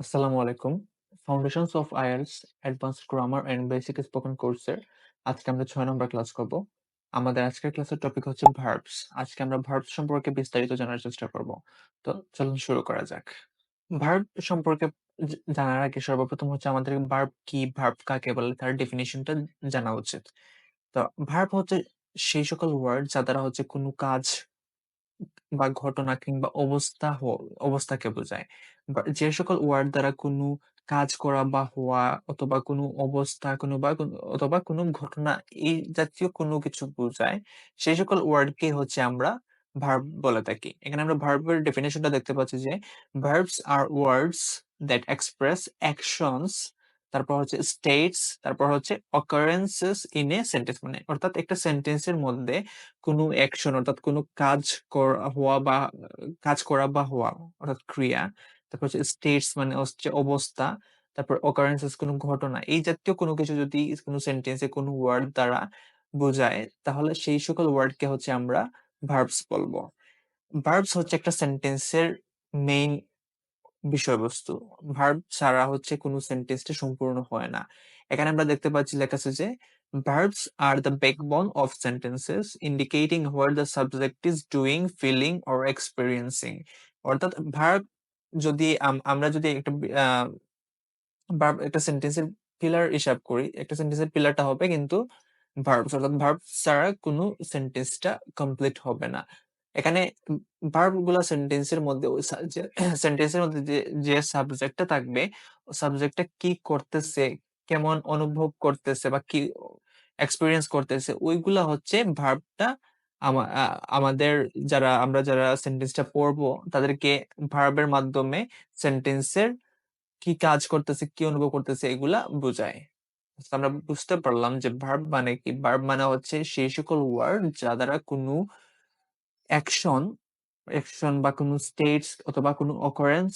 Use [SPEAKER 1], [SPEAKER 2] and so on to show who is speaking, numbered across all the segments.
[SPEAKER 1] আসসালামু আলাইকুম। Foundations of IELTS advanced grammar and basic spoken কোর্সের আজকে আমরা ৬ নম্বর ক্লাস করব। আমাদের আজকের ক্লাসের টপিক হচ্ছে ভার্বস। আজকে আমরা ভার্বস সম্পর্কে বিস্তারিত জানার চেষ্টা করব। তো চলুন শুরু করা যাক। ভার্ব সম্পর্কে জানার আগে সর্বপ্রথম হচ্ছে আমাদের ভার্ব কি, ভার্ব কাকে বলে তার ডেফিনিশনটা জানা উচিত। তো ভার্ব হচ্ছে সেই সকল ওয়ার্ড যা দ্বারা হচ্ছে কোনো কাজ বা ঘটনা কিংবা অবস্থাকে বোঝায়। যে সকল ওয়ার্ড দ্বারা কোনো কাজ করা বা হওয়া অথবা কোনো অবস্থা অথবা কোনো ঘটনা এই জাতীয় কোনো কিছু বোঝায়, সেই সকল ওয়ার্ডকে হচ্ছে আমরা ভার্ব বলে থাকি। এখানে আমরা ভার্বের ডেফিনিশনটা দেখতে পাচ্ছি যে ভার্বস আর ওয়ার্ডস দ্যাট এক্সপ্রেস অ্যাকশনস, তারপর হচ্ছে স্টেটস, তারপর হচ্ছে occurrences in a sentence, মানে অর্থাৎ একটা সেন্টেন্সের মধ্যে কোনো অ্যাকশন অর্থাৎ কোনো কাজ করা বা হওয়া অর্থাৎ ক্রিয়া। তারপর হচ্ছে স্টেটস মানে হচ্ছে অবস্থা। তারপর occurrences কোনো ঘটনা। এই জাতীয় কোনো কিছু যদি কোনো সেন্টেন্সে কোনো ওয়ার্ড দ্বারা বোঝায় তাহলে সেই সকল ওয়ার্ডকে হচ্ছে আমরা ভার্বস বলবো। ভার্বস হচ্ছে একটা সেন্টেন্সের মেইন বিষয়বস্তু। ভার্ব ছাড়া হচ্ছে কোনো সেন্টেন্সটা সম্পূর্ণ হয় না। এখানে আমরা দেখতে পাচ্ছি লেখা আছে যে verbs are the backbone of sentences indicating what the subject is doing, feeling or experiencing. অর্থাৎ ভার্ব যদি আমরা যদি একটা সেন্টেন্সের পিলার হিসাব করি, একটা সেন্টেন্সের পিলারটা হবে কিন্তু ভার্বস, অর্থাৎ ভার্ব ছাড়া কোনো সেন্টেন্সটা কমপ্লিট হবে না। এখানে ভার্ব গুলা সেন্টেন্সের মধ্যে সেন্টেন্সের মধ্যে যে সাবজেক্টটা থাকবে, সাবজেক্টটা কি করতেছে, কেমন অনুভব করতেছে বা কি এক্সপেরিয়েন্স করতেছে, ওইগুলা হচ্ছে ভার্বটা আমাদের যারা সেন্টেন্সটা পড়বো তাদেরকে ভার্বের মাধ্যমে সেন্টেন্সের কি কাজ করতেছে, কি অনুভব করতেছে এগুলা বোঝায়। তো আমরা বুঝতে পারলাম যে ভার্ব মানে কি। ভার্ব মানে হচ্ছে সেই সকল ওয়ার্ড যা দ্বারা কোনো অ্যাকশন অ্যাকশন বা কোনো স্টেটস অথবা কোনো অকারেন্স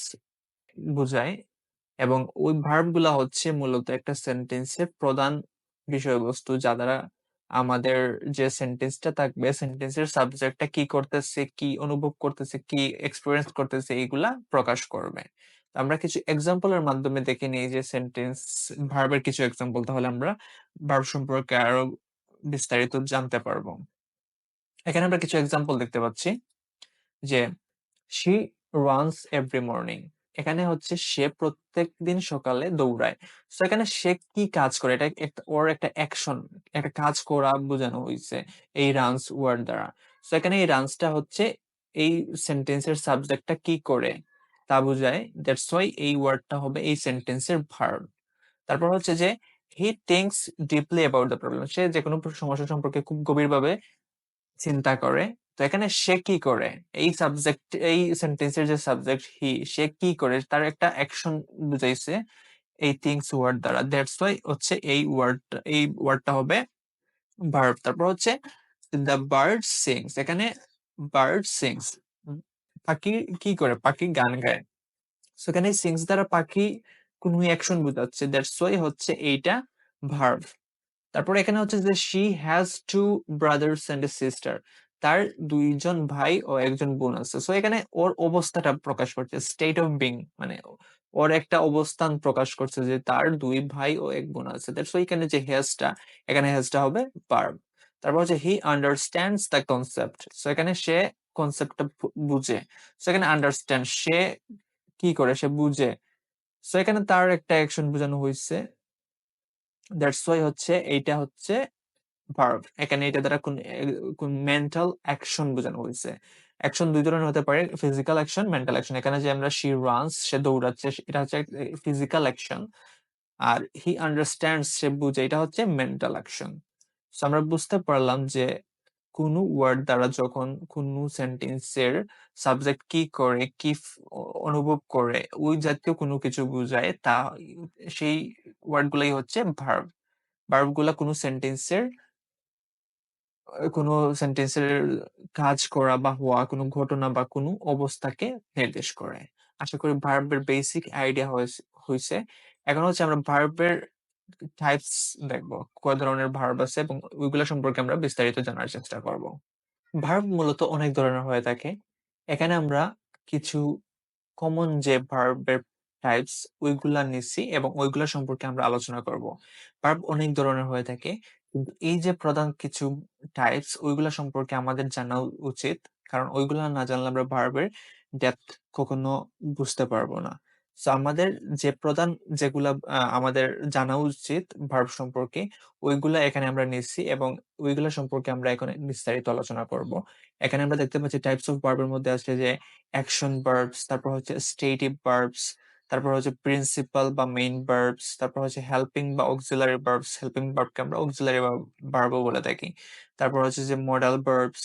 [SPEAKER 1] বোঝায়, এবং ওই ভার্ব গুলা হচ্ছে মূলত একটা সেন্টেন্সের প্রধান বিষয়বস্তু যা দ্বারা আমাদের যে সেন্টেন্সটা থাকবে সেন্টেন্সের সাবজেক্টটা কি করতেছে, কি অনুভব করতেছে, কি এক্সপেরিয়েন্স করতেছে এগুলা প্রকাশ করবে। তো আমরা কিছু এক্সাম্পলের মাধ্যমে দেখে নিই যে সেন্টেন্স ভার্বের কিছু এক্সাম্পল, তাহলে আমরা ভার্ব সম্পর্কে আরো বিস্তারিত জানতে পারবো। এখানে আমরা কিছু এক্সাম্পল দেখতে পাচ্ছি যে she runs every morning. এখানে হচ্ছে সে প্রত্যেকদিন সকালে দৌড়ায়। সো এখানে সে কি কাজ করে, এটা ওর একটা অ্যাকশন, একটা কাজ করা বোঝানো হয়েছে এই রানস ওয়ার্ড দ্বারা। সো এখানে এই রানসটা হচ্ছে এই সেন্টেন্সের সাবজেক্টটা কি করে তা বোঝায়। দ্যাটস ওয়াই এই ওয়ার্ডটা হবে এই সেন্টেন্সের ভার্ব। তারপর হচ্ছে যে হি থিংকস ডিপলি অ্যাবাউট দ্য প্রবলেম, সে যে কোনো সমস্যা সম্পর্কে খুব গভীরভাবে চিন্তা করে। তো এখানে সে কি করে, এই সেন্টেন্সের যে সাবজেক্ট হি, সে কি করে তার একটা অ্যাকশন বুঝাইছে এই থিংস ওয়ার্ড দ্বারা। দ্যাটস ওয়াই হচ্ছে এই ওয়ার্ডটা হবে ভার্ব। তারপর হচ্ছে দ্য বার্ড সিংস, এখানে বার্ড সিংস পাখি কি করে, পাখি গান গায়। সো এখানে সিংস দ্বারা পাখি কোন অ্যাকশন বোঝাচ্ছে, দ্যাটস ওয়াই হচ্ছে এইটা ভার্ব। তারপর এখানে হচ্ছে যে she has two brothers and a sister, তার দুইজন ভাই ও একজন বোন আছে। সো এখানে ওর অবস্থাটা প্রকাশ করছে, স্টেট অফ বিং, মানে ওর একটা অবস্থান প্রকাশ করছে যে তার দুই ভাই ও এক বোন আছে। দ্যাটস এখানে যে হ্যাজটা, এখানে হ্যাজটা হবে ভার্ব। তারপর হচ্ছে হি আন্ডারস্ট্যান্ডস দ্য কনসেপ্ট, সো এখানে সে কনসেপ্টটা বুঝে। সো এখানে আন্ডারস্ট্যান্ড, সে কি করে, সে বুঝে। সো এখানে তার একটা অ্যাকশন বোঝানো হয়েছে, দ্যাটস ওয়াই হচ্ছে এইটা হচ্ছে ভার্ব। এখানে এটা দ্বারা কোন মেন্টাল অ্যাকশন বোঝানো হয়েছে। অ্যাকশন দুই ধরনের হতে পারে, ফিজিক্যাল অ্যাকশন, মেন্টাল অ্যাকশন। এখানে যে আমরা শি রানস, সে দৌড়াচ্ছে, এটা হচ্ছে ফিজিক্যাল অ্যাকশন। আর হি আন্ডারস্ট্যান্ডস, সে বুঝে, এটা হচ্ছে মেন্টাল অ্যাকশন। সো আমরা বুঝতে পারলাম যে কোনো ওয়ার্ড দ্বারা যখন কোনো সেন্টেন্সের সাবজেক্ট কি করে, কি অনুভব করে, ওই জাতীয় কোনো কিছু বোঝায়, তা সেই ওয়ার্ড গুলাই হচ্ছে ভার্ব। ভার্ব গুলা কোনো সেন্টেন্সের কাজ করা বা হওয়া, কোনো ঘটনা বা কোনো অবস্থাকে নির্দেশ করে। আশা করি ভার্বের বেসিক আইডিয়া হইছে। এখন হচ্ছে আমরা ভার্বের টাইপস দেখবো, কয় ধরনের ভার্ব আছে এবং ওইগুলা সম্পর্কে আমরা বিস্তারিত জানার চেষ্টা করব। ভার্ব মূলত অনেক ধরনের হয়ে থাকে। এখানে আমরা কিছু কমন যে ভার্বের টাইপস ওইগুলা নিছি এবং ওইগুলা সম্পর্কে আমরা আলোচনা করব। ভার্ব অনেক ধরনের হয়ে থাকে। কিন্তু এই যে প্রধান কিছু টাইপস ওইগুলা সম্পর্কে আমাদের জানা উচিত। কারণ ওইগুলা না জানলে আমরা ভার্বের ডেপথ কখনো বুঝতে পারবো না। সো আমাদের যে প্রধান যেগুলা আমাদের জানা উচিত ভার্ব সম্পর্কে ওইগুলা এখানে আমরা নিচ্ছি এবং ওইগুলা সম্পর্কে আমরা এখন বিস্তারিত আলোচনা করব। এখানে আমরা দেখতে পাচ্ছি টাইপস অফ ভার্বের মধ্যে আছে যে অ্যাকশন ভার্বস, তারপর হচ্ছে স্টেটিভ ভার্বস, তারপর হচ্ছে প্রিন্সিপাল বা মেইন ভার্বস, তারপর হচ্ছে হেল্পিং বা অক্সিলারি ভার্বস, হেল্পিং ভার্বকে আমরা অক্সিলারি ভার্বও বলে থাকি। তারপর হচ্ছে যে মডাল ভার্বস,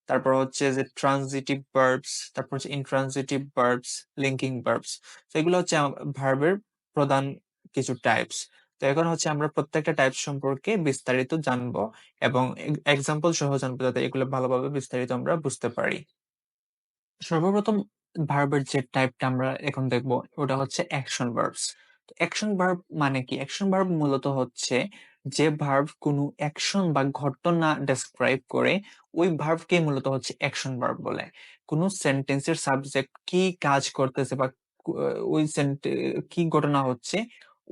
[SPEAKER 1] তারপর হচ্ছে যে ট্রানজিটিভ ভার্বস, তারপর হচ্ছে ইনট্রানজিটিভ ভার্বস, লিঙ্কিং ভার্বস। তো এগুলো হচ্ছে ভার্বের প্রধান কিছু টাইপস। তো এখন হচ্ছে আমরা প্রত্যেকটা টাইপ সম্পর্কে বিস্তারিত জানবো এবং এক্সাম্পল সহ জানবো যাতে এগুলো ভালোভাবে বিস্তারিত আমরা বুঝতে পারি। সর্বপ্রথম ভার্বের যে টাইপটা আমরা এখন দেখব ওটা হচ্ছে অ্যাকশন ভার্বস। অ্যাকশন ভার্ব মানে কি? অ্যাকশন ভার্ব মূলত হচ্ছে যে ভার্ব কোনো অ্যাকশন বা ঘটনা ডেসক্রাইব করে ওই ভার্বকে মূলত হচ্ছে অ্যাকশন ভার্ব বলে। কোনো সেন্টেন্সের সাবজেক্ট কি কাজ করতেছে বা ওই কি ঘটনা হচ্ছে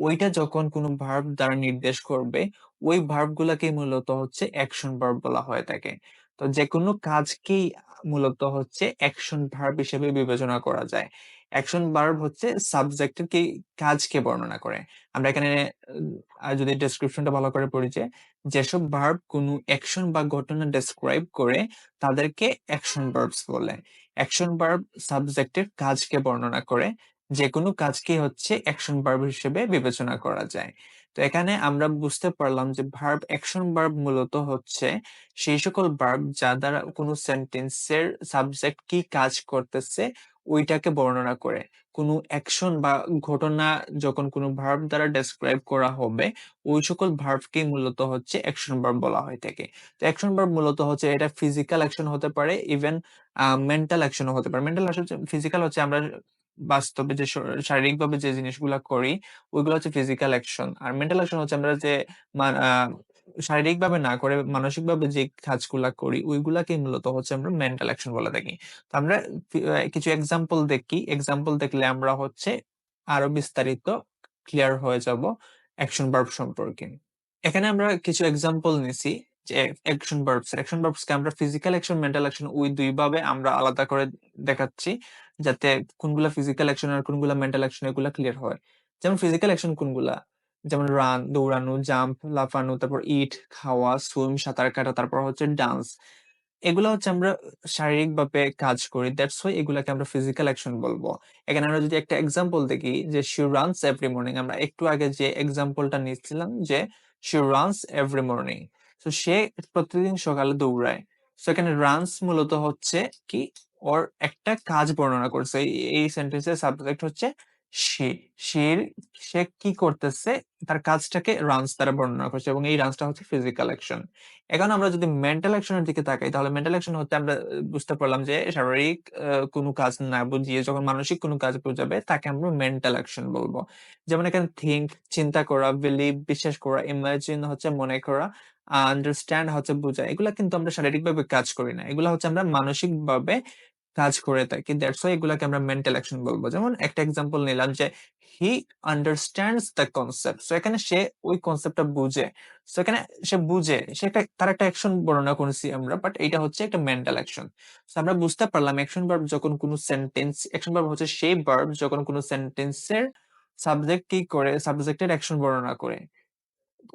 [SPEAKER 1] ওইটা যখন কোনো ভার্ব দ্বারা নির্দেশ করবে ওই ভার্ব গুলাকে মূলত হচ্ছে অ্যাকশন ভার্ব বলা হয়ে থাকে। তো যে কোনো কাজকেই মূলত হচ্ছে অ্যাকশন ভার্ব হিসেবে বিবেচনা করা যায়। অ্যাকশন ভার্ব হচ্ছে সাবজেক্টের কি কাজকে বর্ণনা করে। আমরা এখানে যদি ডেসক্রিপশনটা ভালো করে পড়ি যে যেসব ভার্ব কোনো অ্যাকশন বা ঘটনা ডেসক্রাইব করে তাদেরকে অ্যাকশন ভার্বস বলে। অ্যাকশন ভার্ব সাবজেক্টের কাজকে বর্ণনা করে। যে কোনো কাজকে হচ্ছে অ্যাকশন ভার্ব হিসেবে বিবেচনা করা যায়। তো এখানে আমরা বুঝতে পারলাম যে ভার্ব অ্যাকশন ভার্ব মূলত হচ্ছে সেই সকল ভার্ব যা দ্বারা কোনো সেন্টেন্সের সাবজেক্ট কি কাজ করতেছে ওইটাকে বর্ণনা করে। কোনো অ্যাকশন বা ঘটনা যখন কোনো ভার্ব দ্বারা ডেসক্রাইব করা হবে ওই সকল ভার্বকে মূলত হচ্ছে অ্যাকশন ভার্ব বলা হয়ে থাকে। তো অ্যাকশন ভার্ব মূলত হচ্ছে এটা ফিজিক্যাল অ্যাকশন হতে পারে, ইভেন মেন্টাল অ্যাকশনও হতে পারে। মেন্টাল অ্যাকশন, ফিজিক্যাল হচ্ছে আমরা বাস্তবে যে শারীরিকভাবে যে জিনিসগুলা করি ওইগুলো হচ্ছে ফিজিক্যাল অ্যাকশন। আর মেন্টাল অ্যাকশন হচ্ছে আমরা যে শারীরিকভাবে না করে মানসিকভাবে যে কাজগুলা করি ওইগুলাকে মূলত হচ্ছে আমরা মেন্টাল অ্যাকশন বলে থাকি। তো আমরা কিছু এক্সাম্পল দেখি, এক্সাম্পল দেখলে আমরা হচ্ছে আরো বিস্তারিত ক্লিয়ার হয়ে যাব অ্যাকশন ভার্ব সম্পর্কে। এখানে আমরা কিছু এক্সাম্পল নিছি যে অ্যাকশন ভার্বস কে আমরা ফিজিক্যাল অ্যাকশন, মেন্টাল অ্যাকশন ওই দুই ভাবে আমরা আলাদা করে দেখাচ্ছি যাতে কোনগুলা ফিজিক্যাল অ্যাকশন আর কোনগুলা মেন্টাল অ্যাকশন এগুলা ক্লিয়ার হয়। যেমন ফিজিক্যাল অ্যাকশন কোনগুলা, যেমন রান দৌড়ানো, জাম্প লাফানো, তারপর ইট খাওয়া, সুইম সাঁতার কাটা, তারপর হচ্ছে ডান্স। এগুলা হচ্ছে আমরা শারীরিক ভাবে কাজ করি, দ্যাটস ওয়াই এগুলাকে আমরা ফিজিক্যাল অ্যাকশন বলবো। এখানে আমরা যদি একটা এক্সাম্পল দেখি যে শি রানস এভরি মর্নিং, আমরা একটু আগে যে এক্সাম্পলটা নিচ্ছিলাম যে শি রানস এভরি মর্নিং, তো সে প্রতিদিন সকালে দৌড়ায়। তো এখানে রানস মূলত হচ্ছে কি ওর একটা কাজ বর্ণনা করছে। এই সেন্টেন্সের সাবজেক্ট হচ্ছে সে। সে সে কি করতেছে তার কাজটাকে রানস দ্বারা বর্ণনা করছে এবং এই রানসটা হচ্ছে ফিজিক্যাল অ্যাকশন। এখন আমরা যদি মেন্টাল অ্যাকশনের দিকে তাকাই তাহলে মেন্টাল অ্যাকশন হচ্ছে আমরা বুঝতে পারলাম যে শারীরিক কোনো কাজ না বুঝিয়ে যখন মানসিক কোনো কাজ বোঝাবে তাকে আমরা মেন্টাল অ্যাকশন বলবো। যেমন এখানে থিঙ্ক চিন্তা করা, বিলিভ বিশ্বাস করা, ইমাজিন হচ্ছে মনে করা, আন্ডারস্ট্যান্ড হচ্ছে বোঝা। এগুলা কিন্তু আমরা শারীরিকভাবে কাজ করি না, এগুলা হচ্ছে আমরা মানসিক ভাবে কাজ করে থাকি, দ্যাটস ওয়াই এগুলাকে আমরা মেন্টাল অ্যাকশন বলবো। যেমন একটা এক্সাম্পল নিলাম যে হি আন্ডারস্ট্যান্ডস দ্য কনসেপ্ট, সো এখানে সে ওই কনসেপ্টটা বুঝে। সো এখানে সে বুঝে, সে একটা তার একটা অ্যাকশন বর্ণনা করেছি আমরা, বাট এটা হচ্ছে একটা মেন্টাল অ্যাকশন। সো আমরা বুঝতে পারলাম অ্যাকশন ভার্ব যখন কোনো সেন্টেন্স, অ্যাকশন ভার্ব হচ্ছে সেই ভার্ব যখন কোনো সেন্টেন্সের সাবজেক্ট কি করে সাবজেক্টের অ্যাকশন বর্ণনা করে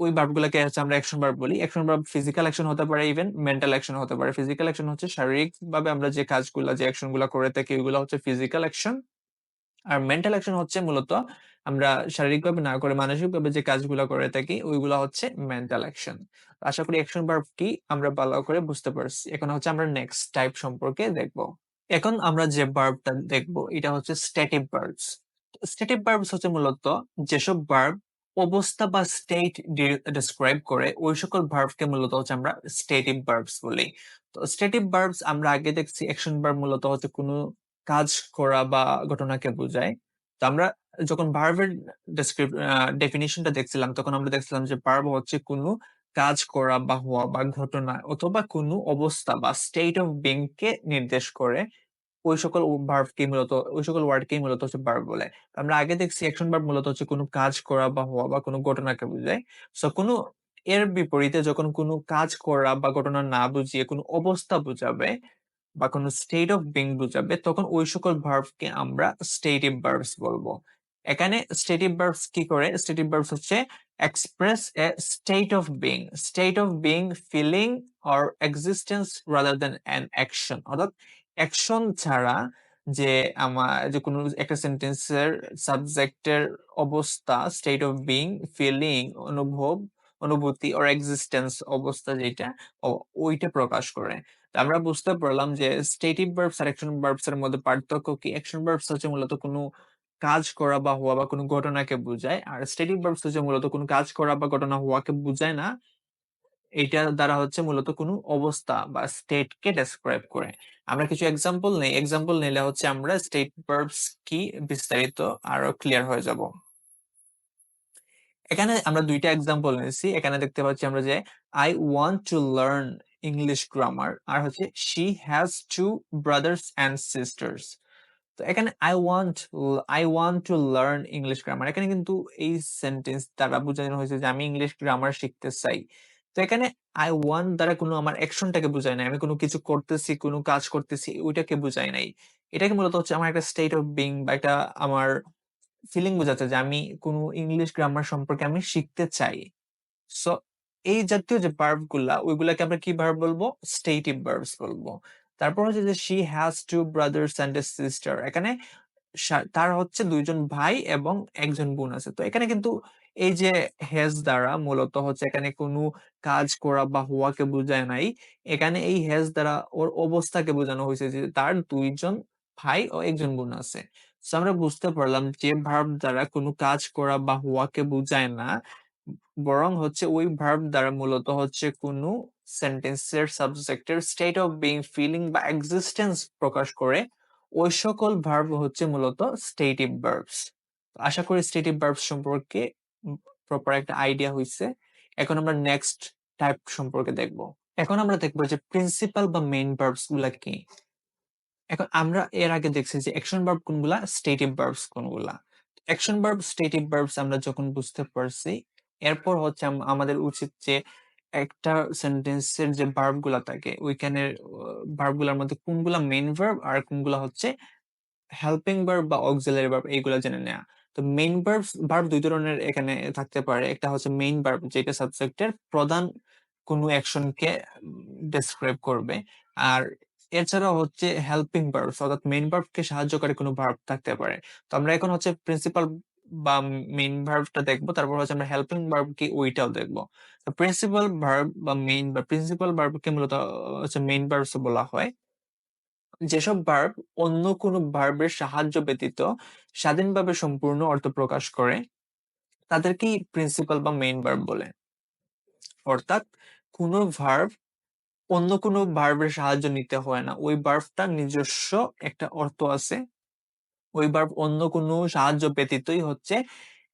[SPEAKER 1] ওই ভার্ব গুলাকে হচ্ছে আমরা অ্যাকশন ভার্ব বলি। অ্যাকশন ভার্ব ফিজিক্যাল অ্যাকশন হতে পারে, ইভেন মেন্টাল অ্যাকশন হতে পারে। ফিজিক্যাল অ্যাকশন হচ্ছে শারীরিক ভাবে আমরা যে কাজগুলা যে অ্যাকশন গুলা করে থাকি ওইগুলো হচ্ছে ফিজিক্যাল অ্যাকশন। আর মেন্টাল অ্যাকশন হচ্ছে মূলত আমরা শারীরিকভাবে না করে মানসিকভাবে যে কাজগুলো করে থাকি ওইগুলো হচ্ছে মেন্টাল অ্যাকশন। আশা করি অ্যাকশন ভার্ব কি আমরা ভালো করে বুঝতে পারছি। এখন হচ্ছে আমরা নেক্সট টাইপ সম্পর্কে দেখব। এখন আমরা যে ভার্বটা দেখব এটা হচ্ছে স্ট্যাটিক ভার্বস। স্ট্যাটিক ভার্বস হচ্ছে মূলত যেসব ভার্ব অবস্থা বা স্টেট ডেসক্রাইব করে ওই সকল ভার্বকে মূলত হচ্ছে আমরা স্ট্যাটিক ভার্বস বলি। তো স্ট্যাটিক ভার্বস আমরা আগে দেখছি অ্যাকশন ভার্ব মূলত হচ্ছে কোনো কাজ করা বা ঘটনাকে বোঝায়। তো আমরা যখন ভার্বের ডেফিনিশনটা দেখছিলাম তখন আমরা দেখছিলাম যে ভার্ব হচ্ছে কোনো কাজ করা বা হওয়া বা ঘটনা অথবা কোনো অবস্থা বা স্টেট অফ বিং কে নির্দেশ করে ওই সকল ওয়ার্ডকেই মূলত হচ্ছে ভার্ব বলে। আমরা আগে দেখছি অ্যাকশন ভার্ব মূলত হচ্ছে কোনো কাজ করা বা হওয়া বা কোনো ঘটনাকে বোঝায়। সো কোনো এর বিপরীতে যখন কোনো কাজ করা বা ঘটনা না বুঝিয়ে কোনো অবস্থা বোঝাবে বা কোনো স্টেট অফ বিং বোঝাবে, তখন ওই সকল ভার্বকে আমরা স্টেটিভ ভার্বস বলবো। এখানে স্টেটিভ ভার্বস কি করে? স্টেটিভ ভার্বস হচ্ছে express a state of being, feeling or existence rather than an action. অর্থাৎ অ্যাকশন ছাড়া যে কোনো একটা সেন্টেন্সের সাবজেক্টের অবস্থা, স্টেট অফ বিং, ফিলিং, অনুভূতি অর এক্সিস্টেন্স অবস্থা যেটা, ওইটা প্রকাশ করে। আমরা বুঝতে পারলাম যে স্টেটিভ ভার্বস আর অ্যাকশন ভার্বস এর মধ্যে পার্থক্য কি। অ্যাকশন ভার্বস হচ্ছে মূলত কোনো কাজ করা বা হওয়া বা কোনো ঘটনাকে বোঝায়, আর স্টেটিভ ভার্বস হচ্ছে মূলত কোনো কাজ করা বা ঘটনা হওয়াকে বোঝায় না। এটা দ্বারা হচ্ছে মূলত কোনো অবস্থা বা স্টেট কে ডেসক্রাইব করে। আমরা কিছু এক্সাম্পল নেই, এক্সাম্পল নিলে হচ্ছে আমরা স্টেট ভার্বস কি বিস্তারিত আরো ক্লিয়ার হয়ে যাব। এখানে আমরা দুইটা এক্সাম্পল নিয়েছি। এখানে দেখতে পাচ্ছি আমরা যে I want to learn English grammar, আর হচ্ছে she has two brothers and sisters. তো এখানে I want to learn English grammar, এখানে কিন্তু এই সেন্টেন্স দ্বারা বোঝানো হয়েছে যে আমি ইংলিশ গ্রামার শিখতে চাই। তো এখানে আই ওয়ান্ট দ্বারা কোনো আমার অ্যাকশনটাকে বোঝায় নাই, আমি কোনো কিছু করতেছি, কোনো কাজ করতেছি, ওইটাকে বোঝায় নাই। এটাকে মূলত হচ্ছে আমার একটা স্টেট অফ বিং বা একটা আমার ফিলিং বোঝাচ্ছে যে আমি কোনো ইংলিশ গ্রামার সম্পর্কে আমি শিখতে চাই। সো এই জাতীয় যে ভার্ব গুলা, ওইগুলাকে আমরা কি ভার্ব বলবো? স্টেটিভ ভার্বস বলবো। তারপর হচ্ছে যে she has two brothers and a sister, এখানে তার হচ্ছে দুইজন ভাই এবং একজন বোন আছে। তো এখানে কিন্তু এই যে হ্যাজ দ্বারা মূলত হচ্ছে এখানে কোনো কাজ করা বা হওয়াকে বোঝায় নাই। এখানে এই হ্যাজ দ্বারা ওর অবস্থাকে বোঝানো হয়েছে যে তার দুইজন ভাই ও একজন বোন আছে। তো আমরা বুঝতে পারলাম যে ভার্ব দ্বারা কোনো কাজ করা বা হওয়াকে বোঝায় না, বরং হচ্ছে ওই ভার্ব দ্বারা মূলত হচ্ছে কোনো সেন্টেন্সের সাবজেক্টের স্টেট অফ বিং, ফিলিং বা এক্সিস্টেন্স প্রকাশ করে। ওই সকল ভার্ব হচ্ছে মূলত স্টেটিভ ভার্বস। আশা করি স্টেটিভ ভার্বস সম্পর্কে প্রপার একটা আইডিয়া হইছে। এখন আমরা নেক্সট টাইপ সম্পর্কে দেখব। এখন আমরা দেখবো যে প্রিন্সিপাল বা মেইন ভার্বস গুলা কি। এখন আমরা এর আগে দেখছি যে অ্যাকশন ভার্ব কোনগুলা, স্টেটিভ ভার্বস কোনগুলা। অ্যাকশন ভার্ব, স্টেটিভ ভার্বস আমরা যখন বুঝতে পারছি, এরপর হচ্ছে আমাদের উচিত যে একটা সেন্টেন্সের যে ভার্ব গুলা থাকে, ওইখানের ভার্ব গুলার মধ্যে কোনগুলা মেইন ভার্ব আর কোনগুলা হচ্ছে হেল্পিং ভার্ব বা অক্সিলারি ভার্ব, এইগুলা জেনে নেওয়া। তো মেইন ভার্ব দুই ধরনের এখানে থাকতে পারে। একটা হচ্ছে মেইন ভার্ব, যেটা সাবজেক্টের প্রধান কোনো অ্যাকশনকে ডেসক্রাইব করবে। আর এছাড়া হচ্ছে হেল্পিং ভার্ব, অর্থাৎ মেইন ভার্বকে সাহায্যকারী কোনো ভার্ব থাকতে পারে। তো আমরা এখন হচ্ছে প্রিন্সিপাল বা মেইন ভার্বটা দেখবো, তারপর হচ্ছে আমরা হেল্পিং ভার্ব কি ওইটাও দেখবো। তো প্রিন্সিপাল ভার্ব বা মেইন বা প্রিন্সিপাল ভার্বকে মূলত হচ্ছে মেইন ভার্বস বলা হয়। যেসব ভার্ব অন্য কোনো ভার্বের সাহায্য ব্যতীত স্বাধীনভাবে সম্পূর্ণ অর্থ প্রকাশ করে, তাদেরকেই প্রিন্সিপাল বা মেইন ভার্ব বলে। অর্থাৎ কোনো ভার্ব অন্য কোনো ভার্বের সাহায্য নিতে হয় না, ওই ভার্বটার নিজস্ব একটা অর্থ আছে। ওই ভার্ব অন্য কোনো সাহায্য ব্যতীতই হচ্ছে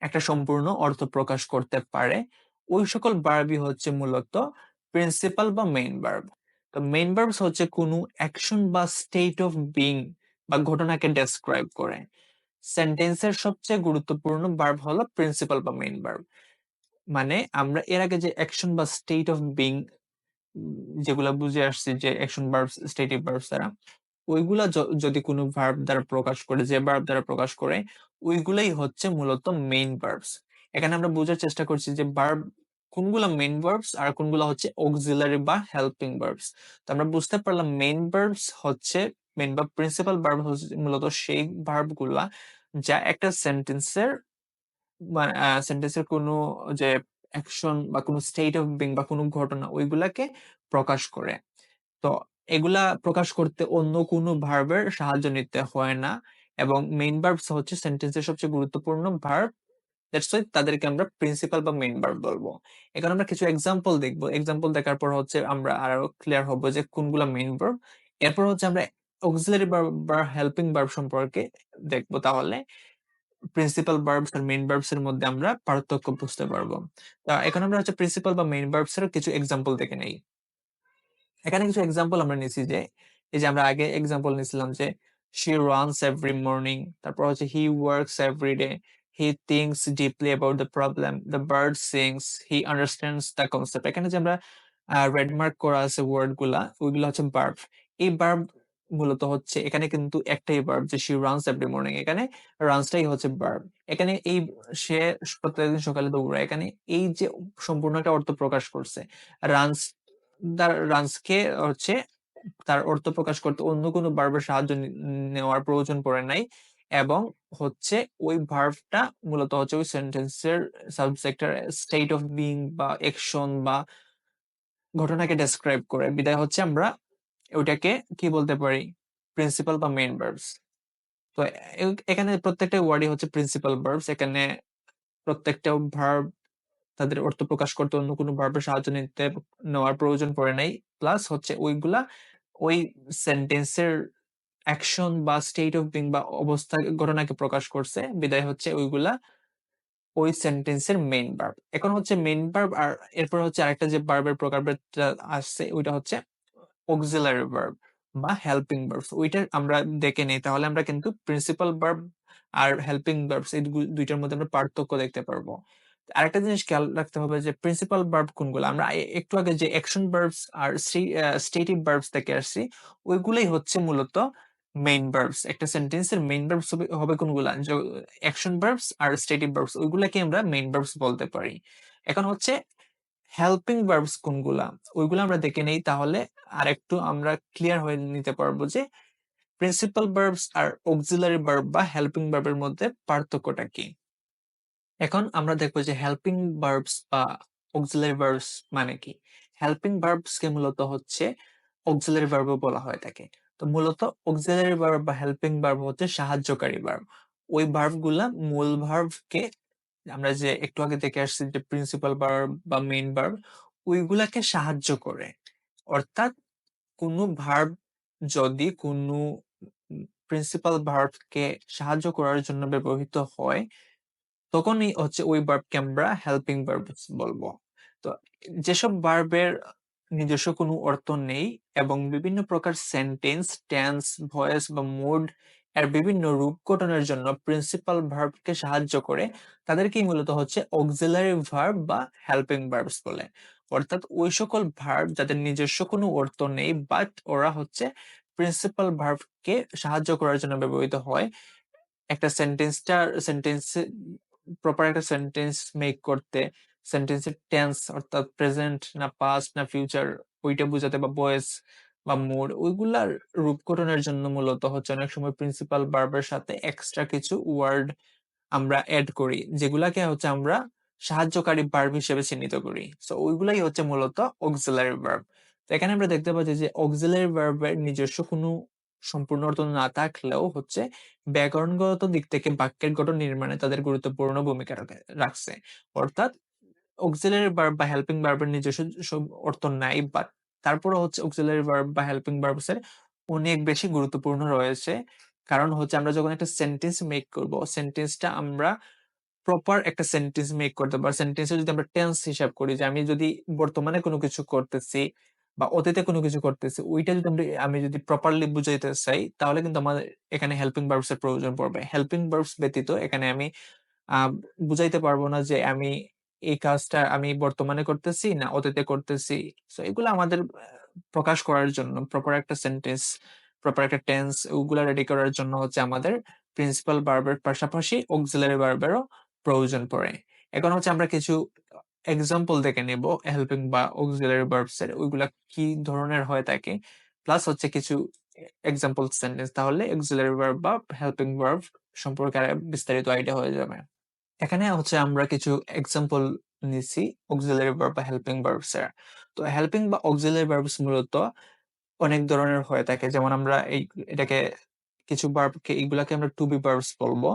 [SPEAKER 1] একটা সম্পূর্ণ অর্থ প্রকাশ করতে পারে। ওই সকল ভার্বই হচ্ছে মূলত প্রিন্সিপাল বা মেইন ভার্ব। তো মেইন ভার্বস হচ্ছে কোনো অ্যাকশন বা স্টেট অফ বিং বা ঘটনাকে ডেসক্রাইব করে। সেন্টেন্সের সবচেয়ে গুরুত্বপূর্ণ ভার্ব হলো প্রিন্সিপাল বা মেইন ভার্ব। মানে আমরা এর আগে যে অ্যাকশন বা স্টেট অফ বিং যেগুলা বুঝে আসছি, যে অ্যাকশন ভার্বস, স্টেটিভ ভার্বস দ্বারা, ওইগুলা যদি কোনো ভার্ব দ্বারা প্রকাশ করে, যে ভার্ব দ্বারা প্রকাশ করে, ওইগুলাই হচ্ছে মূলত মেইন ভার্বস। এখানে আমরা বোঝার চেষ্টা করছি যে ভার্ব কোনগুলা মেইন ভার্বস আর কোনগুলা হচ্ছে অক্সিলারি বা হেল্পিং ভার্বস। তো আমরা বুঝতে পারলাম মেইন ভার্বস হচ্ছে, মেইন বা প্রিন্সিপাল ভার্ব হচ্ছে মূলত সেই ভার্ব গুলা যা একটা সেন্টেন্সের কোনো যে অ্যাকশন বা কোনো স্টেট অফ বিং বা কোনো ঘটনা, ওইগুলাকে প্রকাশ করে। তো এগুলা প্রকাশ করতে অন্য কোনো ভার্বের সাহায্য নিতে হয় না, এবং মেইন ভার্বস হচ্ছে সেন্টেন্সের সবচেয়ে গুরুত্বপূর্ণ ভার্ব। দ্যাটস ওয়াই তাদেরকে আমরা প্রিন্সিপাল বা মেইন ভার্ব বলবো। এখন আমরা কিছু এক্সাম্পল দেখবো, এক্সাম্পল দেখার পর হচ্ছে আমরা আরো ক্লিয়ার হবো যে কোনগুলা মেইন ভার্ব। এরপর হচ্ছে আমরা অক্সিলারি ভার্ব বা হেল্পিং ভার্ব সম্পর্কে দেখবো। তাহলে principal verbs are main verbs এর মধ্যে আমরা পার্থক্য বুঝতে পারবো। এখন আমরা হচ্ছে প্রিন্সিপাল বা মেইন ভার্বস এর কিছু এক্সাম্পল দেখে নেই। এখানে কিছু এক্সাম্পল আমরা নিয়েছি যে, এই যে আমরা আগে এক্সাম্পল নিয়েছিলাম যে she runs every morning, তারপর হচ্ছে he works every day, he thinks deeply about the problem, the bird sings, he understands the concept। এখানে যে আমরা রেড মার্ক করা আছে ওয়ার্ড গুলা, ওইগুলো হচ্ছে ভার্ব। এই ভার্ব মূলত হচ্ছে এখানে কিন্তু একটাই ভার্ব যে she runs every morning, এখানে রানসটাই হচ্ছে ভার্ব। এখানে এই সে প্রত্যেকদিন সকালে দৌড়ায়, এখানে এই যে সম্পূর্ণ একটা অর্থ প্রকাশ করছে। রানস, রানসকে হচ্ছে তার অর্থ প্রকাশ করতে অন্য কোনো ভার্বের সাহায্য নেওয়ার প্রয়োজন পড়ে নাই, এবং হচ্ছে ওই ভার্বটা মূলত হচ্ছে ওই সেন্টেন্সের সাবজেক্টের স্টেট অফ বিং বা অ্যাকশন বা ঘটনাকে ডেসক্রাইব করে, বিদায় হচ্ছে আমরা ওটাকে কি বলতে পারি, প্রিন্সিপাল বা মেইন ভার্বস। তো এখানে প্রত্যেকটা ওয়ার্ডই হচ্ছে প্রিন্সিপাল ভার্বস। এখানে প্রত্যেকটা ভার্ব তাদের অর্থ প্রকাশ করতে অন্য কোনো ভার্বের সাহায্য নেওয়ার প্রয়োজন পড়ে নাই, প্লাস হচ্ছে ওইগুলা ওই সেন্টেন্সের অ্যাকশন বা স্টেট অফ বিং বা অবস্থা ঘটনাকে প্রকাশ করছে, বিদায় হচ্ছে ওইগুলা ওই সেন্টেন্সের মেইন ভার্ব। এখন হচ্ছে মেইন ভার্ব, আর এরপর হচ্ছে আরেকটা যে ভার্বের প্রকারভেদটা আসছে ওইটা হচ্ছে অক্সিলারি ভার্ব বা হেল্পিং ভার্বস। ওইটা আমরা দেখে নেই, তাহলে আমরা কিন্তু প্রিন্সিপাল ভার্ব আর হেল্পিং ভার্বস এই দুইটার মধ্যে আমরা পার্থক্য দেখতে পারবো। আরেকটা জিনিস খেয়াল রাখতে হবে যে প্রিন্সিপাল ভার্ব কোনগুলো, আমরা একটু আগে যে action verbs are stative verbs দেখে আসছি, ওইগুলোই হচ্ছে মূলত মেইন ভার্বস। একটা সেন্টেন্সের মেইন ভার্বস হবে কোনগুলা, action verbs are stative verbs, ওইগুলাকে আমরা মেইন ভার্বস বলতে পারি। এখন হচ্ছে হেল্পিং ভার্বস কোনগুলা, ওইগুলো আমরা দেখে নেই, তাহলে আর একটু আমরা ক্লিয়ার হয়ে নিতে পারবো যে principal verbs are auxiliary verb বা হেল্পিং ভার্বের মধ্যে পার্থক্যটা কি। এখন আমরা দেখবো যে হেল্পিং ভার্বস বা অক্সিলারি ভার্বস মানে কি। হেল্পিং ভার্বস কে মূলত হচ্ছে অক্সিলারি ভার্ব বলা হয় থাকে। তো মূলত অক্সিলারি ভার্ব বা হেল্পিং ভার্ব হচ্ছে সাহায্যকারী ভার্ব। ওই ভার্ব গুলা মূল ভার্বকে, আমরা যে একটু আগে দেখে আসছি যে প্রিন্সিপাল ভার্ব বা মেইন ভার্ব, ওইগুলাকে সাহায্য করে। অর্থাৎ কোনো ভার্ব যদি কোনো প্রিন্সিপাল ভার্বকে সাহায্য করার জন্য ব্যবহৃত হয়, তখনই হচ্ছে ওই ভার্বকে আমরা হেল্পিং ভার্ব বলবো। তো যেসব ভার্বের নিজস্ব কোনো অর্থ নেই এবং বিভিন্ন প্রকার সেন্টেন্স, টেন্স, ভয়েস বা মুড এর বিভিন্ন রূপ গঠনের জন্য প্রিন্সিপাল ভার্বকে সাহায্য করে, তাদেরকেই মূলত হচ্ছে অক্সিলারি ভার্ব বা হেল্পিং ভার্বস বলে। অর্থাৎ ওই সকল ভার্ব যাদের নিজস্ব কোনো অর্থ নেই, বাট ওরা হচ্ছে প্রিন্সিপাল ভার্বকে সাহায্য করার জন্য ব্যবহৃত হয় একটা সেন্টেন্স প্রপার একটা সেন্টেন্স মেক করতে, সেন্টেন্সের টেন্স অর্থাৎ প্রেজেন্ট না পাস্ট না ফিউচার ওইটা বুঝাতে, বা ভয়েস বা মুড ওইগুলার রূপ গঠনের জন্য মূলত হচ্ছে অনেক সময় প্রিন্সিপাল ভার্বের সাথে এক্সট্রা কিছু ওয়ার্ড আমরা এড করি, যেগুলাকে হচ্ছে আমরা সাহায্যকারী ভার্ব হিসেবে চিহ্নিত করি। সো ওইগুলাই হচ্ছে মূলত অক্সিলারি ভার্ব। তো এখানে আমরা দেখতে পাচ্ছি যে অক্সিলারি ভার্বের নিজস্ব কোনো সম্পূর্ণ অর্থ না থাকলেও হচ্ছে ব্যাকরণগত দিক থেকে বাক্যের গঠন নির্মাণে তাদের গুরুত্বপূর্ণ ভূমিকা রাখছে। অর্থাৎ অক্সিলারি ভার্ব বা হেল্পিং ভার্বের নিজস্ব সব অর্থ নাই, বাট তারপরে হচ্ছে অক্সিলারি ভার্ব বা হেল্পিং ভার্বস এর অনেক বেশি গুরুত্বপূর্ণ রয়েছে। কারণ হচ্ছে আমরা যখন একটা সেন্টেন্স মেক করব, সেন্টেন্সটা আমরা প্রপার একটা সেন্টেন্স মেক করতে পারবো। সেন্টেন্সে যদি আমরা টেন্স হিসাব করি, যে আমি যদি বর্তমানে কোনো কিছু করতেছি বা অতীতে কোনো কিছু করতেছি, ওইটা যদি আমি যদি প্রপারলি বুঝাইতে চাই, তাহলে কিন্তু আমাদের এখানে হেল্পিং ভার্বস এর প্রয়োজন পড়বে। হেল্পিং ভার্বস ব্যতীত এখানে আমি বুঝাইতে পারবো না যে আমি এই কাজটা আমি বর্তমানে করতেছি না অতীতে করতেছি। সো এগুলো আমাদের প্রকাশ করার জন্য প্রপার একটা সেন্টেন্স, প্রপার একটা টেন্স ওগুলা রেডি করার জন্য হচ্ছে আমাদের প্রিন্সিপাল ভার্বের পাশাপাশি অক্সিলারি ভার্বেরও প্রয়োজন পড়ে। এখন হচ্ছে আমরা কিছু এক্সাম্পল দেখে নেব হেল্পিং বা অক্সিলারি ভার্বস এর, ওইগুলা কি ধরনের হয়ে থাকে, প্লাস হচ্ছে কিছু এক্সাম্পল সেন্টেন্স, তাহলে অক্সিলারি ভার্ব বা হেল্পিং ভার্ব সম্পর্কে আরো বিস্তারিত আইডিয়া হয়ে যাবে। এখানে হচ্ছে আমরা কিছু এক্সাম্পল নিছি অক্সিলারি ভার্ব বা হেল্পিং ভার্বস এর। তো হেল্পিং বা অক্সিলারি ভার্বস মূলত অনেক ধরনের হয়ে থাকে, যেমন আমরা এটাকে কিছু ভার্বকে এগুলাকে আমরা টু বি ভার্বস বলবো,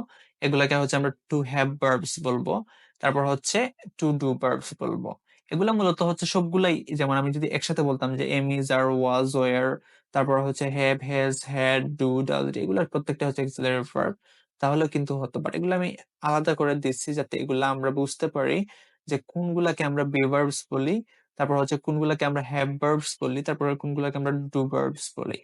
[SPEAKER 1] এগুলাকে হচ্ছে আমরা টু হ্যাভ ভার্বস বলবো, তারপর হচ্ছে টু ডু ভার্বস বলবো। এগুলা মূলত হচ্ছে সবগুলাই, যেমন আমি যদি একসাথে বলতাম যে am is are was were, তারপর হচ্ছে have has had do does, এগুলার প্রত্যেকটা হচ্ছে অক্সিলারি ভার্ব, তাহলেও কিন্তু হতো। বাট এগুলো আমি আলাদা করে দিচ্ছি যাতে এগুলা আমরা বুঝতে পারি যে কোনগুলাকে আমরা বি ভার্বস বলি, তারপর হচ্ছে কোনগুলাকে আমরা হ্যাভ ভার্বস বলি, তারপর কোনগুলাকে আমরা ডু ভার্বস বলি।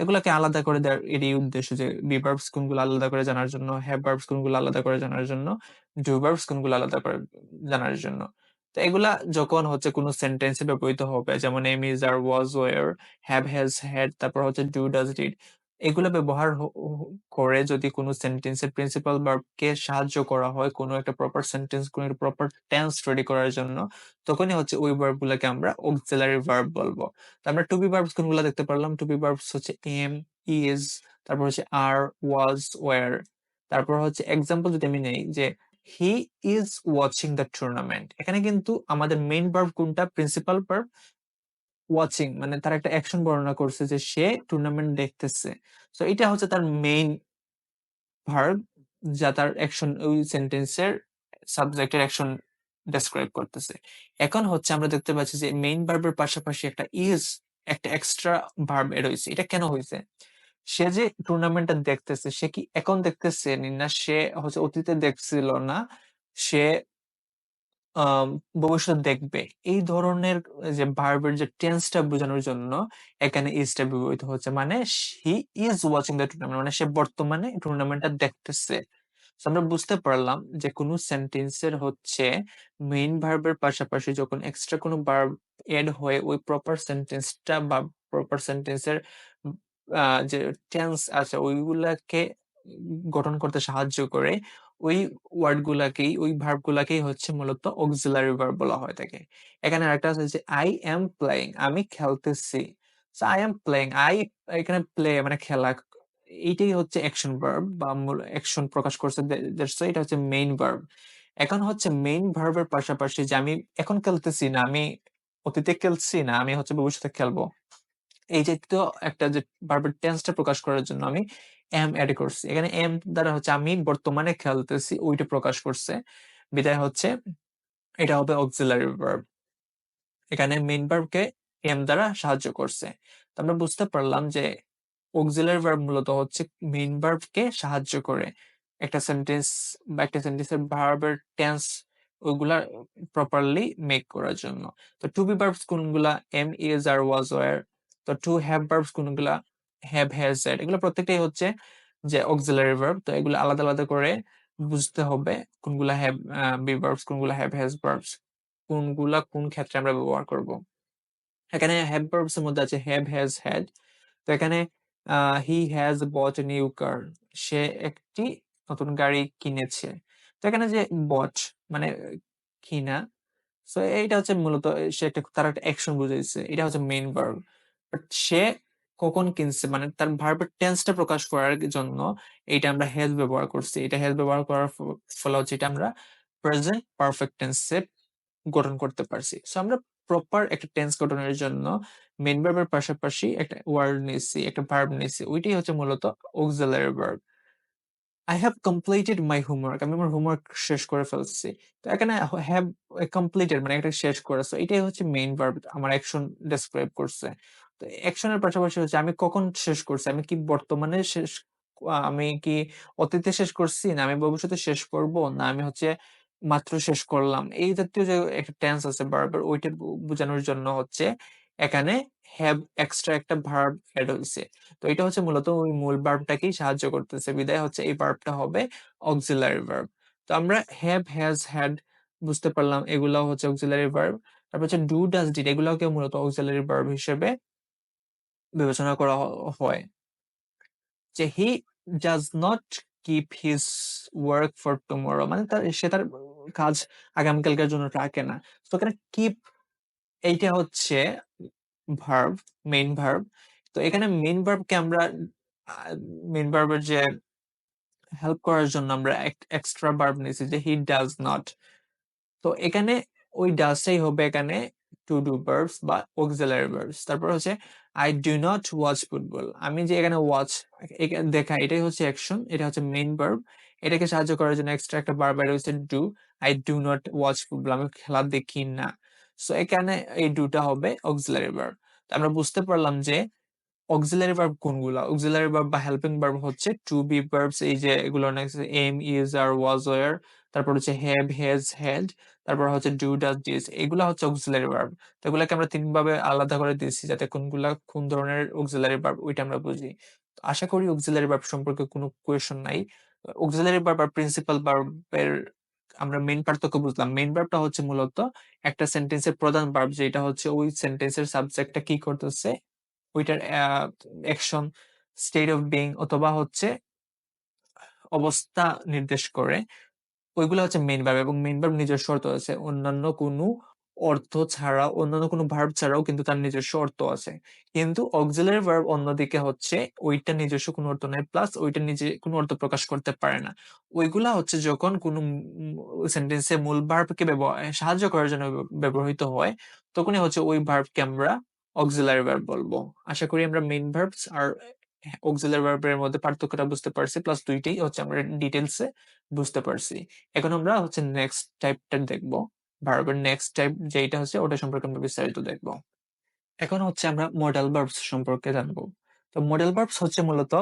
[SPEAKER 1] এগুলাকে আলাদা করে দেওয়ার এরই উদ্দেশ্য যে বি ভার্বস কোনগুলো আলাদা করে জানার জন্য, হ্যাভ ভার্বস কোনগুলো আলাদা করে জানার জন্য, ডু ভার্বস কোনগুলো আলাদা করে জানার জন্য। তো এগুলা যখন হচ্ছে কোনো সেন্টেন্সে ব্যবহৃত হবে, যেমন am is are was were, have has had, তারপর হচ্ছে ডু ডাজ ডিড, এগুলো ব্যবহার করে যদি কোনো সেন্টেন্সের প্রিন্সিপাল ভার্বকে সাহায্য করা হয় কোনো একটা প্রপার সেন্টেন্স, কোনো একটা প্রপার টেন্স রেডি করার জন্য, তখনই হচ্ছে ওই ভার্ব গুলাকে আমরা অক্সিলারি ভার্ব বলবো। তো আমরা টু বি ভার্বস কোনগুলো দেখতে পারলাম? টু বি ভার্বস হচ্ছে এম, ইজ, তারপর হচ্ছে আর, ওয়াজ, ওয়ার। তারপর হচ্ছে এক্সাম্পল যদি আমি নেই যে হি ইজ ওয়াচিং দ্য টুর্নামেন্ট, এখানে কিন্তু আমাদের মেইন ভার্ব কোনটা? প্রিন্সিপাল ভার্ব ওয়াচিং, মানে তার একটা অ্যাকশন বর্ণনা করছে যে সে টুর্নামেন্ট দেখতেছে। সো এটা হচ্ছে তার মেইন ভার্ব, যা তার অ্যাকশন ওই সেন্টেন্সের সাবজেক্টের অ্যাকশন ডেসক্রাইব করতেছে। এখন হচ্ছে আমরা দেখতে পাচ্ছি যে মেইন ভার্বের পাশাপাশি একটা ইজ, একটা এক্সট্রা ভার্ব এড হয়েছে। এটা কেন হয়েছে? সে যে টুর্নামেন্টটা দেখতেছে, সে কি এখন দেখতেছে না সে হচ্ছে অতীতে দেখছিল না, সে ভবিষ্যৎ দেখবে, এই ধরনের যে ভার্বের যে টেন্সটা বোঝানোর জন্য এখানে ইজটা ব্যবহৃত হচ্ছে। মানে হি ইজ ওয়াচিং দ্য টুর্নামেন্ট, মানে সে বর্তমানে টুর্নামেন্টটা দেখতেছে। So, আমরা বুঝতে পারলাম যে কোনো সেন্টেন্সের হচ্ছে মেইন ভার্বের পাশাপাশি যখন এক্সট্রা কোনো ভার্ব এড হয়ে ওই প্রপার সেন্টেন্সটা বা প্রপার সেন্টেন্সের যে টেন্স আছে ওইগুলাকে গঠন করতে সাহায্য করে, ওই ওয়ার্ড গুলাকেই, ওই ভার্ব গুলাকেই হচ্ছে মূলত অক্সিলারি ভার্ব বলা হয় থাকে। এখানে আরেকটা আছে যে আই এম প্লেইং, আমি খেলতেছি। আই এম প্লেইং, আই, এখানে প্লে মানে খেলা, এইটাই হচ্ছে অ্যাকশন ভার্ব বা মূল অ্যাকশন প্রকাশ করছে, দ্যাটস ওয়াই এটা হচ্ছে মেইন ভার্ব। এখন হচ্ছে মেইন ভার্বের পাশাপাশি যে আমি এখন খেলতেছি না, আমি অতীতে খেলছি না, আমি হচ্ছে ভবিষ্যতে খেলবো, এই জাতীয় একটা যে ভার্বের টেন্সটা প্রকাশ করার জন্য আমি এম অ্যাড করছি। এখানে এম দ্বারা হচ্ছে আমি বর্তমানে খেলতেছি ওইটা প্রকাশ করছে, বিদায় হচ্ছে এটা হবে অক্সিলারি ভার্ব। এখানে মেইন ভার্বকে এম দ্বারা সাহায্য করছে। তো আমরা বুঝতে পারলাম যে অক্সিলারি ভার্ব মূলত হচ্ছে মেইন ভার্বকে সাহায্য করে একটা সেন্টেন্স বা একটা সেন্টেন্সের ভার্বের টেন্স ওইগুলা প্রপারলি মেক করার জন্য। তো টু বি ভার্বস কোনগুলা? Am, is, are, was, were. তো টু হ্যাভ ভার্বস কোনগুলা? Have, has, had. এগুলো প্রত্যেকটাই হচ্ছে যে অক্সিলারি ভার্ব। তো এগুলো আলাদা আলাদা করে বুঝতে হবে কোনগুলা হ্যাভ বি ভার্বস, কোনগুলা হ্যাভ হ্যাজ ভার্বস, কোনগুলা কোন ক্ষেত্রে আমরা ব্যবহার করব। এখানে হ্যাভ ভার্বস এর মধ্যে আছে হ্যাভ, হ্যাজ, হ্যাড। তো এখানে he has bot a new car, সে একটি নতুন গাড়ি কিনেছে। তো এখানে যে বট মানে কিনা, সো এইটা হচ্ছে মূলত সে একটা, তার একটা অ্যাকশন বুঝাইছে, এটা হচ্ছে মেইন ভার্ব। বাট সে কখন কিনছে মানে তার ভার্বের টেন্সটা প্রকাশ করার জন্য এইটা আমরা হ্যাজ ব্যবহার করছি। এটা হ্যাজ ব্যবহার করার ফলে হচ্ছে এটা আমরা প্রেজেন্ট পারফেক্ট টেন্সে গঠন করতে পারছি। সো আমরা প্রপার একটা টেন্স গঠনের জন্য মেইন ভার্বের পাশাপাশি একটা ওয়ার্ড নিছি, একটা ভার্ব নিছি, ওইটাই হচ্ছে মূলত auxiliary verb. I have completed my homework, আমি আমার হোমওয়ার্ক শেষ করে ফেলছি। তো এখানে হ্যাভ কমপ্লিটেড মানে একটা শেষ করেছে, এটাই হচ্ছে মেইন ভার্ব, আমার অ্যাকশন ডেসক্রাইব করছে। তো অ্যাকশনের পাশাপাশি হচ্ছে আমি কখন শেষ করছি, আমি কি বর্তমানে শেষ, আমি কি অতীতে শেষ করছি, না আমি ভবিষ্যতে শেষ করব, না আমি হচ্ছে মাত্র শেষ করলাম, এই জাতীয় যে একটা টেন্স আছে ভার্বের ওইটা বোঝানোর জন্য হচ্ছে এখানে হ্যাভ এক্সট্রা একটা ভার্ব এড হয়েছে। তো এটা হচ্ছে মূলত ওই মূল ভার্বটাকেই সাহায্য করতেছে, বিদায় হচ্ছে এই ভার্বটা হবে অক্সিলারি ভার্ব। তো আমরা হ্যাভ, হ্যাজ, হ্যাড বুঝতে পারলাম, এগুলাও হচ্ছে অক্সিলারি ভার্ব। তারপর হচ্ছে ডু, ডাজ, ডিড, এগুলাকে মূলত অক্সিলারি ভার্ব হিসেবে বিবেচনা করা হয়। যে he does not keep his work for tomorrow, মানে সে তার কাজ আগামীকালকের জন্য রাখে না। তো এখানে কিপ, এইটা হচ্ছে ভার্ব, মেইন ভার্ব। তো এখানে মেইন ভার্বকে আমরা মেইন ভার্বের যে হেল্প করার জন্য আমরা এক্সট্রা ভার্ব নিয়েছি যে হি ডাজ নট। তো এখানে ওই ডাজটাই হবে এখানে টু ডু ভার্বস বা অক্সিলারি ভার্বস। তারপর হচ্ছে I do not watch football, আমি যে এখানে ওয়াচ দেখা, এটাই হচ্ছে অ্যাকশন, এটা হচ্ছে মেইন ভার্ব। এটাকে সাহায্য করার জন্য এক্সট্রা একটা ভার্ব এর হচ্ছে do. I do not watch football, আমি খেলা দেখি না। সো এখানে এই ডুটা হবে অক্সিলারি ভার্ব। আমরা বুঝতে পারলাম যে অক্সিলারি ভার্ব কোনগুলা? অক্সিলারি ভার্ব বা হেল্পিং ভার্ব হচ্ছে টু বি ভার্বস, এই যে এগুলো am, is, are, was, were, তারপর হচ্ছে হ্যাভ, হ্যাজ, হ্যাড, তারপর হচ্ছে ডু, ডাজ, ডিজ, এগুলা হচ্ছে অক্সিলারি ভার্ব। তো এগুলাকে আমরা তিন ভাবে আলাদা করে দিয়েছি যাতে কোনগুলা কোন ধরনের অক্সিলারি ভার্ব ওইটা আমরা বুঝি। তো আশা করি অক্সিলারি ভার্ব সম্পর্কে কোনো কোয়েশন নাই। অক্সিলারি ভার্ব আর প্রিন্সিপাল ভার্বের আমরা মেইন পার্থক্য বুঝলাম। মেইন ভার্বটা হচ্ছে মূলত একটা সেন্টেন্সের প্রধান ভার্ব, যেটা হচ্ছে ওই সেন্টেন্সের সাবজেক্টটা কি করতেছে, ওইটার অ্যাকশন, স্টেট অফ বিং অথবা হচ্ছে অবস্থা নির্দেশ করে। ওইগুলো হচ্ছে মেইন ভার্ব, এবং মেইন ভার্ব নিজস্ব অর্থ আছে, অন্যান্য কোনো অর্থ ছাড়া, অন্যান্য কোনো ভার্ব ছাড়াও কিন্তু তার নিজস্ব অর্থ আছে। কিন্তু অক্সিলারি ভার্ব অন্যদিকে হচ্ছে ওইটা নিজস্ব কোনো অর্থ নাই, প্লাস ওইটা নিজে কোনো অর্থ প্রকাশ করতে পারে না। ওইগুলা হচ্ছে যখন কোনো সেন্টেন্সে মূল ভার্বকে সাহায্য করার জন্য ব্যবহৃত হয়, তখনই হচ্ছে ওই ভার্বকে আমরা অক্সিলারি ভার্ব বলবো। আশা করি আমরা মেইন ভার্বস আর অক্সিলারি ভার্বের মধ্যে পার্থক্যটা বুঝতে পারছি, প্লাস দুইটাই হচ্ছে আমরা ডিটেলসে বুঝতে পারছি। এখন আমরা হচ্ছে নেক্সট টাইপটা দেখবো, ভার্বের নেক্সট টাইপ যেটা হচ্ছে ওটা সম্পর্কে আমরা বিস্তারিত দেখবো। এখন হচ্ছে আমরা মডেল ভার্বস সম্পর্কে জানবো। তো মডেল ভার্বস হচ্ছে মূলত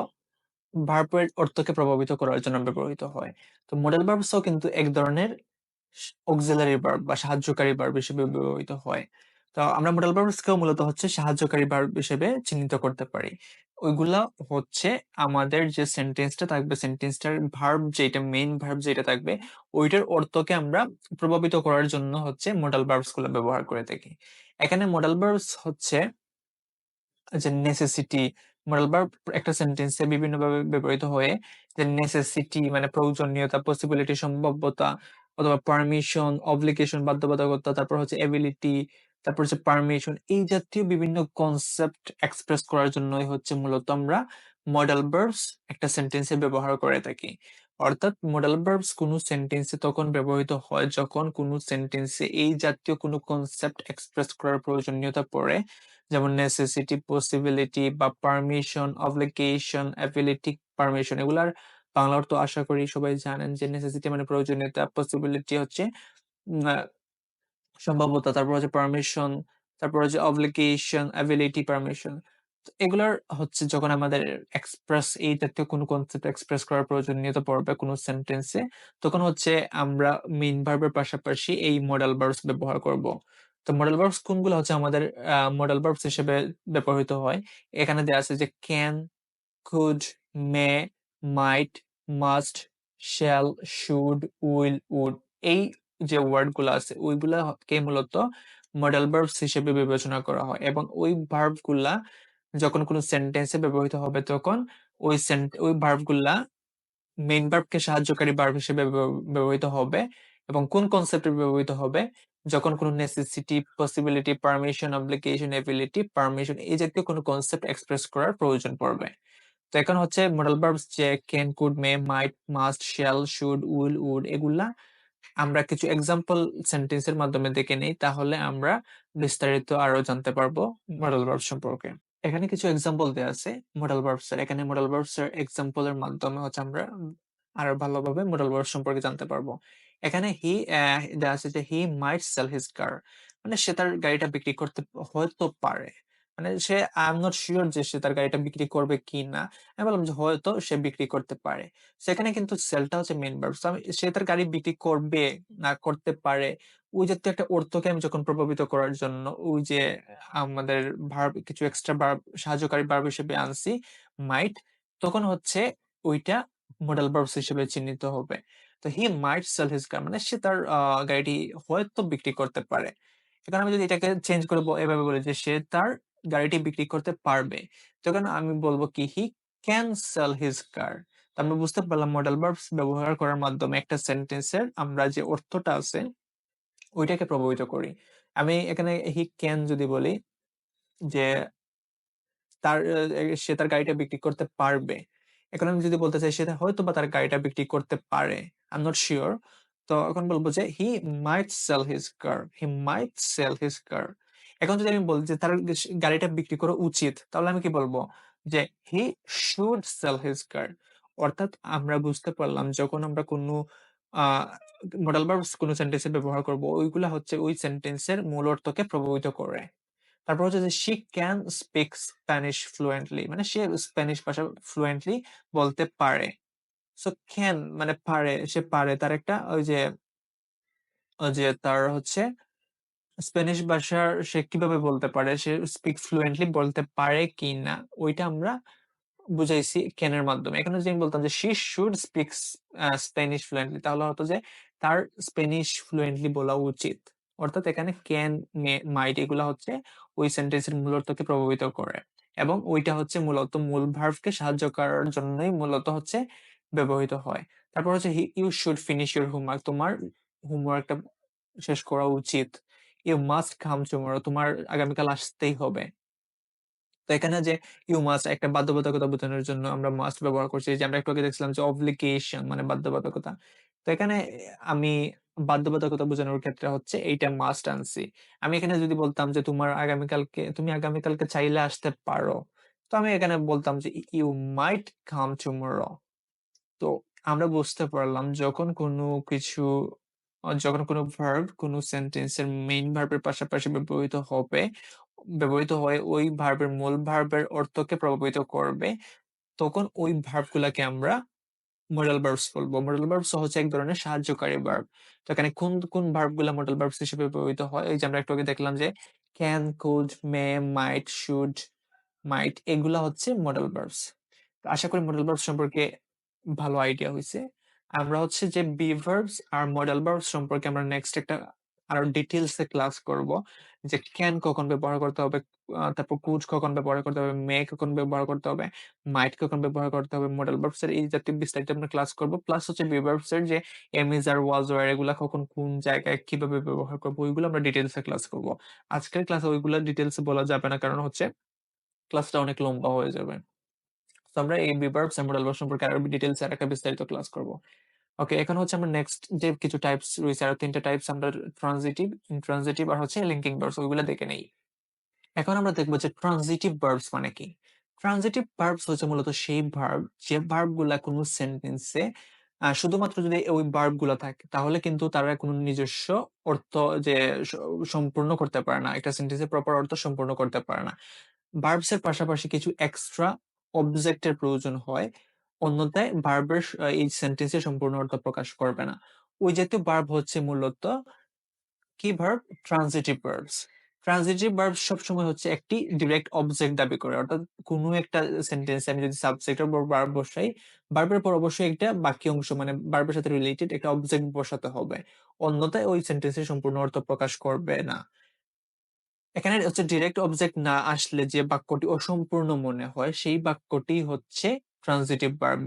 [SPEAKER 1] ভার্বের অর্থকে প্রভাবিত করার জন্য ব্যবহৃত হয়। তো মডেল ভার্বসও কিন্তু এক ধরনের অক্সিলারি ভার্ব বা সাহায্যকারী ভার্ব হিসেবে ব্যবহৃত হয়। তো আমরা মডেল ভার্বসকেও মূলত হচ্ছে সাহায্যকারী ভার্ব হিসেবে চিহ্নিত করতে পারি। ওইগুলা হচ্ছে আমাদের যে সেন্টেন্সটা থাকবে, সেন্টেন্সটার ভার্ব যেটা, মেইন ভার্ব যেটা থাকবে, ওইটার অর্থকে আমরা প্রভাবিত করার জন্য হচ্ছে মডেল ভার্বস গুলো ব্যবহার করে থাকি। এখানে মডেল ভার্বস হচ্ছে যে নেসেসিটি, মডেল ভার্ব একটা সেন্টেন্সে বিভিন্ন ভাবে ব্যবহৃত হয়ে, যে নেসেসিটি মানে প্রয়োজনীয়তা, পসিবিলিটি সম্ভাব্যতা, অথবা পারমিশন, অব্লিগেশন বাধ্যবাধকতা, তারপর হচ্ছে এবিলিটি, তারপর হচ্ছে পারমিশন, এই জাতীয় বিভিন্ন কনসেপ্ট এক্সপ্রেস করার জন্যই হচ্ছে মূলত আমরা মডেল ভার্বস একটা সেন্টেন্সে ব্যবহার করে থাকি। অর্থাৎ মডেল ভার্বস কোনো সেন্টেন্সে তখন ব্যবহৃত হয় যখন কোনো সেন্টেন্সে এই জাতীয় কোনো কনসেপ্ট এক্সপ্রেস করার প্রয়োজনীয়তা পড়ে, যেমন নেসেসিটি, পসিবিলিটি বা পারমিশন, অব্লিগেশন, অ্যাবিলিটি, পারমিশন। এগুলার বাংলা অর্থ আশা করি সবাই জানেন, যে নেসেসিটি মানে প্রয়োজনীয়তা, পসিবিলিটি হচ্ছে সম্ভাব্যতা, তারপর হচ্ছে পারমিশন, তারপর হচ্ছে অব্লিগেশন, অ্যাবিলিটি, পারমিশন। এগুলার হচ্ছে যখন আমাদের এক্সপ্রেস এই জাতীয় কোনো কনসেপ্ট এক্সপ্রেস করার প্রয়োজনীয়তা পড়বে কোনো সেন্টেন্সে, তখন হচ্ছে আমরা মেইন ভার্বের পাশাপাশি এই মডেল ভার্বস ব্যবহার করব। তো মডেল ভার্বস কোনগুলো হচ্ছে আমাদের মডেল ভার্বস হিসেবে ব্যবহৃত হয়, এখানে দেওয়া আছে যে can, could, may, might, must, shall, should, will, would, এই যে ওয়ার্ড গুলো আছে ওইগুলাকে মূলত মডেল ভার্বস হিসেবে বিবেচনা করা হয়, এবং ওই ভার্ব গুলা যখন কোনো সেন্টেন্সে ব্যবহৃত হবে তখন ওই ভার্ব গুলা মেইন ভার্বকে সাহায্যকারী ভার্ব হিসেবে ব্যবহৃত হবে। এবং কোন কনসেপ্টে ব্যবহৃত হবে, যখন কোনো necessity, possibility, permission, obligation, ability, permission, এই জাতীয় কোনো কনসেপ্ট এক্সপ্রেস করার প্রয়োজন পড়বে। তো এখন হচ্ছে মডেল ভার্বস যে can, could, may, might, must, shall, should, will, would, এগুলা আমরা কিছু এক্সাম্পল সেন্টেন্সের মাধ্যমে দেখে নেই, তাহলে আমরা বিস্তারিত আরো জানতে পারবো মডেল ভার্ব সম্পর্কে। এখানে কিছু এক্সাম্পল দেওয়া আছে মডেল ভার্বস এর। এখানে মডেল ভার্বস এর এক্সাম্পলের মাধ্যমে হচ্ছে আমরা আরো ভালোভাবে মডেল ভার্ব সম্পর্কে জানতে পারবো। এখানে হি দেওয়া আছে যে হি মাইট সেল হিজ কার, মানে সে তার গাড়িটা বিক্রি করতে হয়তো পারে, মানে say I am not sure যে সে তার গাড়িটা বিক্রি করবে কি না। আমি বললাম যে হয়তো সে বিক্রি করতে পারে। সেখানে কিন্তু সেলটা হচ্ছে মেইন ভার্ব। সে তার গাড়ি বিক্রি করবে না করতে পারে, ওই জাতীয় একটা অর্থকে আমি যখন প্রভাবিত করার জন্য ওই যে আমাদের ভার্ব কিছু এক্সট্রা ভার্ব সাহায্যকারী ভার্ব হিসেবে আনছি মাইট, তখন হচ্ছে ওইটা মডেল ভার্বস হিসেবে চিহ্নিত হবে। তো হি মাইট সেল হিজ কার মানে সে তার গাড়িটি হয়তো বিক্রি করতে পারে। এখন আমি যদি এটাকে চেঞ্জ করে এভাবে বলি যে সে তার গাড়িটি বিক্রি করতে পারবে, তখন আমি বলবো কি he can sell his car. আমরা বুঝতে পারলাম মডেল ভার্বস ব্যবহার করার মাধ্যমে একটা সেন্টেন্সের আমরা যে অর্থটা আছে ওইটাকে প্রভাবিত করি। আমি এখানে হি ক্যান যদি বলি যে তার সে তার গাড়িটা বিক্রি করতে পারবে। এখন আমি যদি বলতে চাই সে হয়তোবা তার গাড়িটা বিক্রি করতে পারে, আই এম নট সিউর। তো এখন বলবো যে হি মাইট সেল হিজ কার, হি মাইট সেল হিজ কার। এখন যদি আমি বলি যে তার গাড়িটা বিক্রি করা উচিত, তাহলে আমি কি বলবো যে he should sell his car. অর্থাৎ আমরা বুঝতে পারলাম যখন আমরা কোনো আহ মডেল ভার্বস কোনো সেন্টেন্সে ব্যবহার করব, ওইগুলা হচ্ছে ওই সেন্টেন্সের মূল অর্থকে প্রভাবিত করে। তারপর হচ্ছে যে she can speak Spanish fluently, মানে সে স্প্যানিশ ভাষা ফ্লুয়েন্টলি বলতে পারে। সো can মানে পারে, সে পারে, তার একটা ওই যে তার হচ্ছে স্প্যানিশ ভাষার সে কিভাবে বলতে পারে, সে স্পিক ফ্লুয়েন্টলি বলতে পারে কি না, ওইটা আমরা বুঝাইছি ক্যান এর মাধ্যমে। এখানে যদি আমি বলতাম যে she should speak Spanish fluently, তাহলে হতো যে তার স্প্যানিশ ফ্লুয়েন্টলি বলা উচিত। অর্থাৎ এখানে ক্যান, মাইট এগুলা হচ্ছে ওই সেন্টেন্সের মূল অর্থকে প্রভাবিত করে, এবং ওইটা হচ্ছে মূলত মূল ভার্বকে সাহায্য করার জন্যই মূলত হচ্ছে ব্যবহৃত হয়। তারপর হচ্ছে you should finish your homework, তোমার হোমওয়ার্কটা শেষ করা উচিত। ইউ মাস্ট কাম টুমরো, তোমার আগামীকাল আসতেই হবে। তো এখানে যে ইউ মাস্ট একটা বাধ্যবাধকতা বোঝানোর জন্য আমরা মাস্ট ব্যবহার করছি, যে আমরা একটু আগে দেখছিলাম যে অব্লিগেশন মানে বাধ্যবাধকতা। তো এখানে আমি বাধ্যবাধকতা বোঝানোর ক্ষেত্রে হচ্ছে এইটা মাস্ট আনছি। আমি এখানে যদি বলতাম যে তুমি আগামীকালকে চাইলে আসতে পারো, তো আমি এখানে বলতাম যে ইউ মাইট কাম টুমরো। তো আমরা বুঝতে পারলাম যখন কোনো ভার্ব কোনো সেন্টেন্সের মেইন ভার্বের পাশাপাশি ব্যবহৃত হয়ে ওই ভার্বের মূল ভার্বের অর্থকে প্রভাবিত করবে, তখন ওই ভার্ব গুলাকে আমরা মডাল ভার্বস বলবো। মডাল ভার্বস হচ্ছে এক ধরনের সাহায্যকারী ভার্ব। তো এখানে কোন কোন ভার্ব গুলা মডাল ভার্বস হিসেবে ব্যবহৃত হয়, এই যে আমরা একটু আগে দেখলাম যে can, could, may, might, should, might, এগুলা হচ্ছে মডাল ভার্বস। আশা করি মডেল ভার্বস সম্পর্কে ভালো আইডিয়া হয়েছে। আমরা হচ্ছে যে B verbs are model verbs সম্পর্কে আমরা নেক্সট একটা আরো ডিটেলস এ ক্লাস করব, যে ক্যান কখন ব্যবহার করতে হবে, তারপর কুড কখন ব্যবহার করতে হবে, মে কখন ব্যবহার করতে হবে, মাইট কখন ব্যবহার করতে হবে, মডেল ভার্বস এর এই জাতীয় বিস্তারিত আমরা ক্লাস করব। প্লাস হচ্ছে বি ভার্বস এর যে am is are was were এগুলা কখন কোন জায়গায় কিভাবে ব্যবহার করবো, ওইগুলো আমরা ডিটেলস এ ক্লাস করব। আজকের ক্লাসে ওইগুলো ডিটেলস বলা যাবে না, কারণ হচ্ছে ক্লাসটা অনেক লম্বা হয়ে যাবে। তো আমরা এই বিভার্বস এন্ড মডাল ভার্ব সম্পর্কে আরো ডিটেইলস আর একটা বিস্তারিত ক্লাস করব। ওকে, এখন হচ্ছে আমরা নেক্সট যে কিছু টাইপস রয়েছে, আরো তিনটা টাইপস, আমরা ট্রানজিটিভ, ইনট্রানজিটিভ আর হচ্ছে লিঙ্কিং ভার্বস, ওইগুলো দেখে নেই। এখন আমরা দেখবো যে ট্রানজিটিভ ভার্বস মানে কি। ট্রানজিটিভ ভার্বস হচ্ছে মূলত সেই ভার্ব যে ভার্ব গুলা কোনো সেন্টেন্সে শুধুমাত্র যদি ওই ভার্ব গুলা থাকে তাহলে কিন্তু তারা কোনো নিজস্ব অর্থ যে সম্পূর্ণ করতে পারে না, একটা সেন্টেন্সের প্রপার অর্থ সম্পূর্ণ করতে পারে না। ভার্বস এর পাশাপাশি কিছু এক্সট্রা অবজেক্টের প্রয়োজন হয়, অন্যথায় ভার্বের এই সেন্টেন্সের সম্পূর্ণ অর্থ প্রকাশ করবে না। ওই জাতীয় ভার্ব হচ্ছে মূলত কি verb, transitive verbs. Transitive verb সবসময় হচ্ছে একটি ডিরেক্ট অবজেক্ট দাবি করে, অর্থাৎ কোনো একটা সেন্টেন্সে আমি যদি সাবজেক্টের পর ভার্ব বসাই, ভার্বের পর অবশ্যই একটা বাকি অংশ মানে ভার্বের সাথে রিলেটেড একটা অবজেক্ট বসাতে হবে, অন্যথায় ওই সেন্টেন্সের সম্পূর্ণ অর্থ প্রকাশ করবে না। এখানে হচ্ছে ডিরেক্ট অবজেক্ট না আসলে যে বাক্যটি অসম্পূর্ণ মনে হয় সেই বাক্যটি হচ্ছে ট্রানজিটিভ ভার্ব।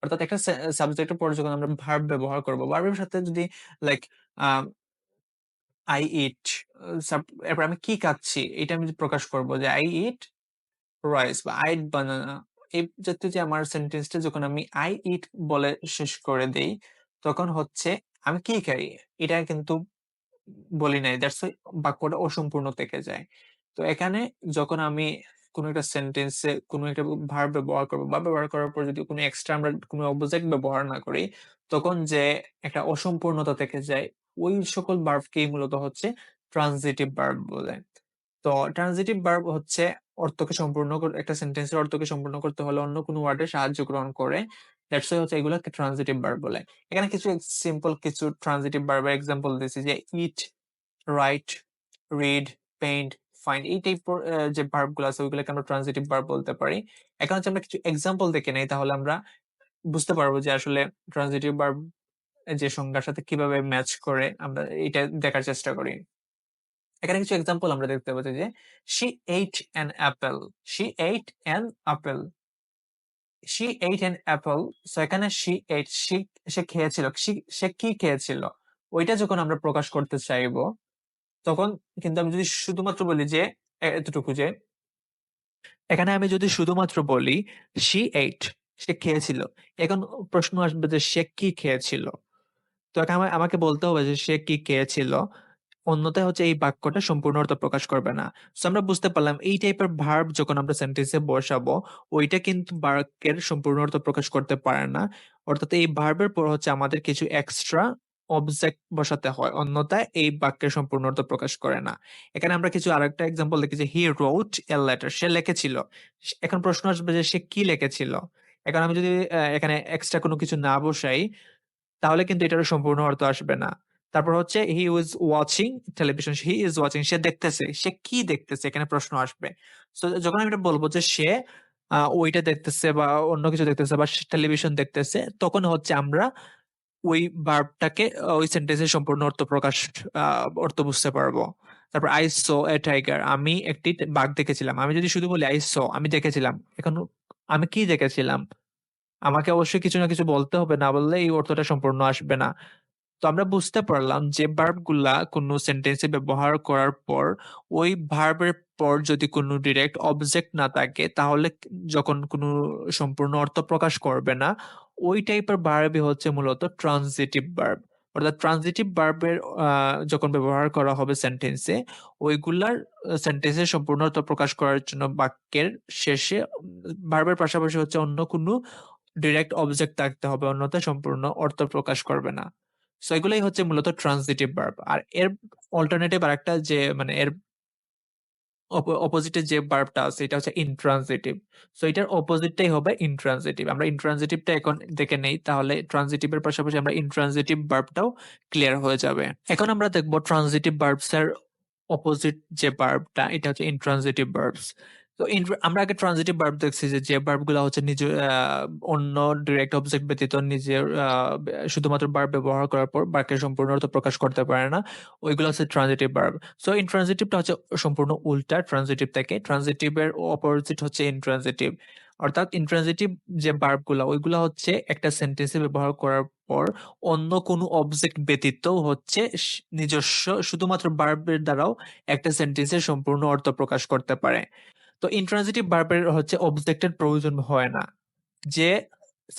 [SPEAKER 1] অর্থাৎ একটা সাবজেক্টের পর যখন আমরা ভার্ব ব্যবহার করব, ভার্বের সাথে যদি লাইক আই ইট, এরপর আমি কি খাচ্ছি এটা আমি প্রকাশ করব যে আই ইট রাইস বা আই ইট বানানা, এই জাতীয় যে আমার সেন্টেন্সটা যখন আমি আই ইট বলে শেষ করে দেই, তখন হচ্ছে আমি কি খাই এটা কিন্তু বলি নাই, দ্যাটস ওয়াই বাক্যটা অসম্পূর্ণ থেকে যায়। তো এখানে যখন আমি কোনো একটা সেন্টেন্সে কোনো একটা ভার্ব ব্যবহার করবো বা ব্যবহার করার পর যদি কোনো এক্সট্রা আমরা কোনো অবজেক্ট ব্যবহার না করি, তখন যে একটা অসম্পূর্ণতা থেকে যায়, ওই সকল ভার্বকেই মূলত হচ্ছে ট্রানজিটিভ ভার্ব বলে। তো ট্রানজিটিভ ভার্ব হচ্ছে একটা সেন্টেন্সের অর্থকে সম্পূর্ণ করতে হলে অন্য কোনো ওয়ার্ডের সাহায্য গ্রহণ করে, দ্যাটস ওয়াই হচ্ছে এগুলোকে ট্রানজিটিভ ভার্ব বলে। এখানে কিছু সিম্পল কিছু ট্রানজিটিভ ভার্বের এক্সাম্পল দিয়েছি, যে ইট, রাইট, রিড, পেইন্ট, ফাইন্ড, এই টাইপ যে ভার্ব গুলো আছে ওইগুলোকে আমরা ট্রানজিটিভ ভার্ব বলতে পারি। এখন হচ্ছে আমরা কিছু এক্সাম্পল দেখে নেই, তাহলে আমরা বুঝতে পারবো যে আসলে ট্রানজিটিভ ভার্ব যে সংজ্ঞার সাথে কিভাবে ম্যাচ করে, আমরা এটা দেখার চেষ্টা করি। এখানে কিছু এক্সাম্পল আমরা দেখতে পাচ্ছি যে she ate an apple, she ate an apple, she ate an apple। So এখানে she ate, সে খেয়েছিল, সে কি খেয়েছিল, ওইটা যখন আমরা প্রকাশ করতে চাইবো, তখন কিন্তু আমি যদি শুধুমাত্র বলি যে এতটুকু, যে এখানে আমি যদি শুধুমাত্র বলি she ate, সে খেয়েছিল, এখন প্রশ্ন আসবে যে সে কি খেয়েছিল। তো এখানে আমাকে বলতে হবে যে সে কি খেয়েছিল, অন্যথায় হচ্ছে এই বাক্যটা সম্পূর্ণ অর্থ প্রকাশ করবে না। সো আমরা বুঝতে পারলাম এই টাইপের ভার্ব যখন আমরা সেন্টেন্সে বসাবো, ওইটা কিন্তু বাক্যের সম্পূর্ণ অর্থ প্রকাশ করতে পারে না। অর্থাৎ এই ভার্বের পর হচ্ছে আমাদের কিছু এক্সট্রা অবজেক্ট বসাতে হয়, অন্যথায় এই বাক্যের সম্পূর্ণ অর্থ প্রকাশ করে না। এখানে আমরা কিছু আরেকটা এক্সাম্পল দেখি যে হি রোট এ লেটার, সে লিখেছিল। এখন প্রশ্ন আসবে যে সে কি লিখেছিল। এখন আমি যদি এখানে এক্সট্রা কোনো কিছু না বসাই, তাহলে কিন্তু এটার সম্পূর্ণ অর্থ আসবে না। তারপর হচ্ছে he was watching television, he is watching, সে দেখতেছে, সে কি দেখতেছে, এখানে প্রশ্ন আসবে। তো যখন আমি এটা বলবো যে সে ওইটা দেখতেছে বা অন্য কিছু দেখতেছে বা টেলিভিশন দেখতেছে, তখন হচ্ছে আমরা ওই ভার্বটাকে ওই সেন্টেন্সের সম্পূর্ণ অর্থ প্রকাশ অর্থ বুঝতে পারবো। তারপর আই স এ টাইগার, আমি একটি বাঘ দেখেছিলাম। আমি যদি শুধু বলি আই স, আমি দেখেছিলাম, এখন আমি কি দেখেছিলাম, আমাকে অবশ্যই কিছু না কিছু বলতে হবে, না বললে এই অর্থটা সম্পূর্ণ আসবে না। তো আমরা বুঝতে পারলাম যে ভার্ব গুলা কোনো সেন্টেন্সে ব্যবহার করার পর ওই ভার্বের পর যদি কোনো ডিরেক্ট অবজেক্ট না থাকে, তাহলে যখন কোনো সম্পূর্ণ অর্থ প্রকাশ করবে না। ওই টাইপের ভার্বই হচ্ছে মূলত ট্রানজিটিভ ভার্ব। অর্থাৎ ট্রানজিটিভ ভার্বের যখন ব্যবহার করা হবে সেন্টেন্সে, ওইগুলার সেন্টেন্সের সম্পূর্ণ অর্থ প্রকাশ করার জন্য বাক্যের শেষে ভার্বের পাশাপাশি হচ্ছে অন্য কোনো ডিরেক্ট অবজেক্ট থাকতে হবে, অন্যথায় সম্পূর্ণ অর্থ প্রকাশ করবে না। সো এগুলাই হচ্ছে মূলত ট্রান্সিটিভ ভার্ব। আর এর অল্টারনেটিভ আরেকটা যে মানে এর অপোজিটে যে ভার্বটা আছে এটা হচ্ছে ইনট্রানজিটিভ। সো এটার অপোজিটটাই হবে ইনট্রানজিটিভ। আমরা ইনট্রানজিটিভটা এখন দেখে নেই, তাহলে ট্রানজিটিভের পাশাপাশি আমরা ইনট্রানজিটিভ ভার্বটাও ক্লিয়ার হয়ে যাবে। এখন আমরা দেখবো ট্রানজিটিভ ভার্বস এর অপোজিট যে ভার্বটা, এটা হচ্ছে ইনট্রানজিটিভ ভার্বস। তো আমরা আগে ট্রানজিটিভ ভার্ব দেখছি যে ভার্ব গুলা হচ্ছে নিজে অন্য ডিরেক্ট অবজেক্ট ব্যতীত নিজের শুধুমাত্র ভার্ব ব্যবহার করার পর বাক্যের সম্পূর্ণ অর্থ প্রকাশ করতে পারে না, ওইগুলো হচ্ছে ট্রানজিটিভ ভার্ব। সো ইনট্রানজিটিভটা হচ্ছে সম্পূর্ণ উল্টা ট্রানজিটিভ থেকে। ট্রানজিটিভের অপোজিট হচ্ছে ইনট্রানজিটিভ। অর্থাৎ ইনট্রানজিটিভ যে ভার্ব গুলা ওইগুলা হচ্ছে একটা সেন্টেন্সে ব্যবহার করার পর অন্য কোনো অবজেক্ট ব্যতীত হচ্ছে নিজস্ব শুধুমাত্র ভার্বের দ্বারাও একটা সেন্টেন্সের সম্পূর্ণ অর্থ প্রকাশ করতে পারে। তো ইন্ট্রানজিটিভ ভার্বের হচ্ছে অবজেক্টের প্রয়োজন হয় না। যে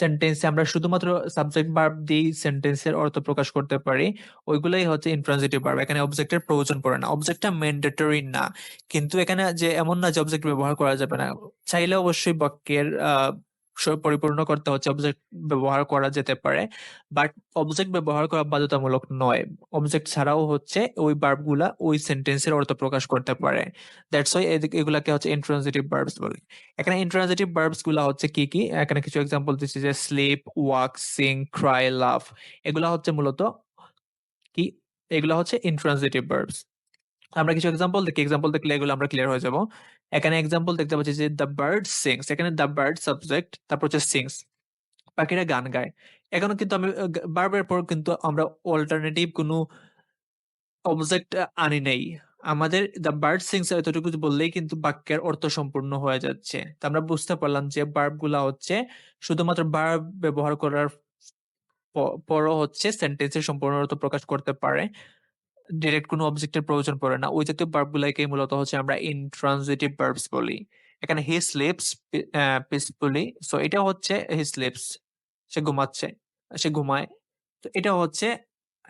[SPEAKER 1] সেন্টেন্সে আমরা শুধুমাত্র সাবজেক্ট ভার্ব দিয়ে সেন্টেন্সের অর্থ প্রকাশ করতে পারি, ওইগুলাই হচ্ছে ইন্ট্রানজিটিভ ভার্ব। এখানে অবজেক্টের প্রয়োজন পড়ে না, অবজেক্টটা ম্যান্ডেটরি না। কিন্তু এখানে যে এমন না যে অবজেক্ট ব্যবহার করা যাবে না, চাইলে অবশ্যই বাক্যের পরিপূর্ণ করতে হচ্ছে অবজেক্ট ব্যবহার করা যেতে পারে, বাট অবজেক্ট ব্যবহার করা বাধ্যতামূলক নয়। অবজেক্ট ছাড়াও হচ্ছে ওই ভার্ব গুলা ওই সেন্টেন্সের অর্থ প্রকাশ করতে পারে। দ্যাটস ওয়াই এগুলাকে হচ্ছে ইন্ট্রানজিটিভ ভার্বস বলে। এখানে ইন্ট্রানজিটিভ ভার্বস গুলা হচ্ছে কি কি, এখানে কিছু এক্সাম্পল দিচ্ছি যে স্লিপ, ওয়াক, সিং, ক্রাই, লাভ। এগুলা হচ্ছে মূলত কি, এগুলা হচ্ছে ইন্ট্রানজিটিভ ভার্বস। আমরা কিছু এক্সাম্পল দেখি, এক্সাম্পল দেখলে এগুলো আমরা ক্লিয়ার হয়ে যাব। এখানে এক্সাম্পল দেখতে পাচ্ছি যে দ্য বার্ড সিংস, এখানে দ্য বার্ড সাবজেক্ট, তারপর হচ্ছে সিংস, পাখিরা গান গায়। এখনো কিন্তু আমি ভার্বের পর কিন্তু আমরা অল্টারনেটিভ কোনো অবজেক্ট আনি নাই। আমাদের দ্য বার্ড সিংস এতটুকু বললেই কিন্তু বাক্যের অর্থ সম্পূর্ণ হয়ে যাচ্ছে। তো আমরা বুঝতে পারলাম যে ভার্ব গুলা হচ্ছে শুধুমাত্র ভার্ব ব্যবহার করার পরও হচ্ছে সেন্টেন্সের সম্পূর্ণ অর্থ প্রকাশ করতে পারে, ডিরেক্ট কোনো অবজেক্টের প্রয়োজন পড়ে না। ওই জাতীয় ভার্ব গুলাকে মূলত হচ্ছে আমরা ইনট্রানজিটিভ ভার্বস বলি। এখানে হি স্লিপস পিসফুলি, সো এটা হচ্ছে হি স্লিপস, সে ঘুমাচ্ছে, সে ঘুমায়। তো এটা হচ্ছে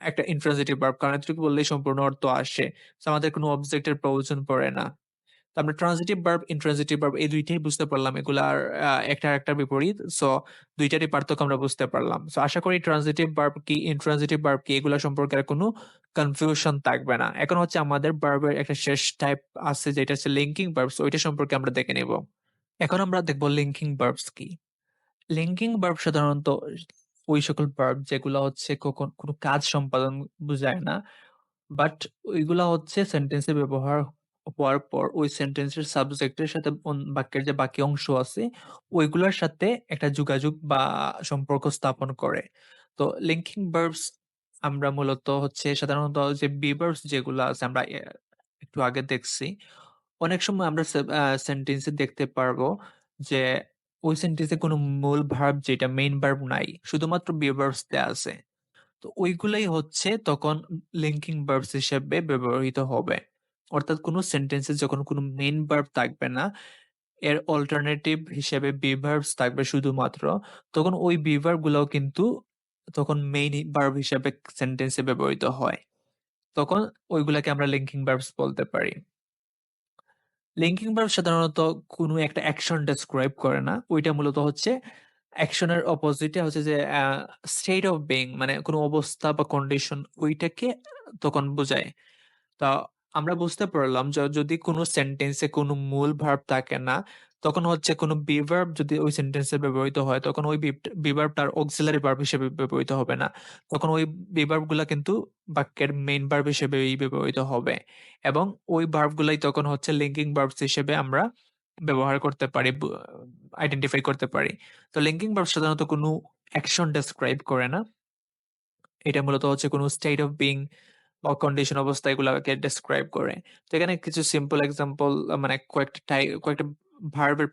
[SPEAKER 1] একটা ইন্ট্রানজিটিভ ভার্ব, কারণ এতটুকু বললেই সম্পূর্ণ অর্থ আসে। So আমাদের কোনো অবজেক্টের প্রয়োজন পড়ে না। তো আমরা ট্রানজিটিভ ভার্ব, ইন্ট্রানজিটিভ ভার্ব এই দুইটাই বুঝতে পারলাম। এগুলার একটা আরেকটার বিপরীত। সো দুইটারই পার্থক্য আমরা বুঝতে পারলাম। সো আশা করি ট্রানজিটিভ ভার্ব কি, ইন্ট্রানজিটিভ ভার্ব কি, এগুলা সম্পর্কে আর কোনো কনফিউশন থাকবে না। এখন হচ্ছে আমাদের ভার্বের একটা শেষ টাইপ আছে যেটা হচ্ছে লিঙ্কিং ভার্বস, ওইটা সম্পর্কে আমরা দেখে নেব। এখন আমরা দেখবো লিঙ্কিং ভার্বস কি। লিঙ্কিং ভার্ব সাধারণত ওই সকল ভার্ব যেগুলো হচ্ছে কোনো কাজ সম্পাদন বুঝায় না, বাট ওইগুলা হচ্ছে সেন্টেন্সে ব্যবহার হওয়ার পর ওই সেন্টেন্সের সাবজেক্টের সাথে বাক্যের যে বাকি অংশ আছে ওইগুলোর সাথে একটা যোগাযোগ বা সম্পর্ক স্থাপন করে। তো লিঙ্কিং ভার্বস আমরা মূলত হচ্ছে সাধারণত যে বি ভার্বস যেগুলো আছে আমরা একটু আগে দেখছি, অনেক সময় আমরা সেন্টেন্সে দেখতে পারবো যে ওই সেন্টেন্সে কোনো মূল ভার্ব যেটা মেইন ভার্ব নাই, শুধুমাত্র বি ভার্বস দেয়া আছে। তো ওইগুলাই হচ্ছে তখন লিঙ্কিং ভার্বস হিসেবে ব্যবহৃত হবে। অর্থাৎ কোনো সেন্টেন্সে যখন কোনো মেইন ভার্ব থাকবে না, এর অল্টারনেটিভ হিসেবে বি ভার্বস থাকবে শুধুমাত্র, তখন ওই বি ভার্ব গুলাও কিন্তু তখন মেইন ভার্ব হিসেবে সেন্টেন্সে ব্যবহৃত হয়। তখন ওইগুলাকে আমরা লিঙ্কিং ভার্বস বলতে পারি। লিঙ্কিং ভার্ব সাধারণত কোনো একটা অ্যাকশন ডেসক্রাইব করে না, ওইটা মূলত হচ্ছে অ্যাকশনের অপোজিটে হচ্ছে যে স্টেট অফ বিইং মানে কোনো অবস্থা বা কন্ডিশন ওইটাকে তখন বোঝায়। তা আমরা বুঝতে পারলাম যে যদি কোনো সেন্টেন্সে কোনো মূল ভার্ব থাকে না, তখন হচ্ছে কোনো বি ভার্ব যদি ওই সেন্টেন্সে ব্যবহৃত হয়, তখন ওই বি ভার্বটার অক্সিলারি ভার্ব হিসেবে ব্যবহৃত হবে না। তখন ওই বি ভার্বগুলা কিন্তু বাক্যের মেইন ভার্ব হিসেবেই ব্যবহৃত হবে। এবং ওই ভার্বগুলাই তখন হচ্ছে লিঙ্কিং ভার্বস হিসেবে আমরা ব্যবহার করতে পারি, আইডেন্টিফাই করতে পারি। তো লিঙ্কিং ভার্ব সাধারণত কোনো অ্যাকশন ডেসক্রাইব করে না। এটা মূলত হচ্ছে কোনো স্টেট অফ বিইং বা কন্ডিশন অবস্থা এগুলাকে ডেসক্রাইব করে। তো এখানে কিছু সিম্পল এক্সাম্পল মানে কয়েকটা ভার্বের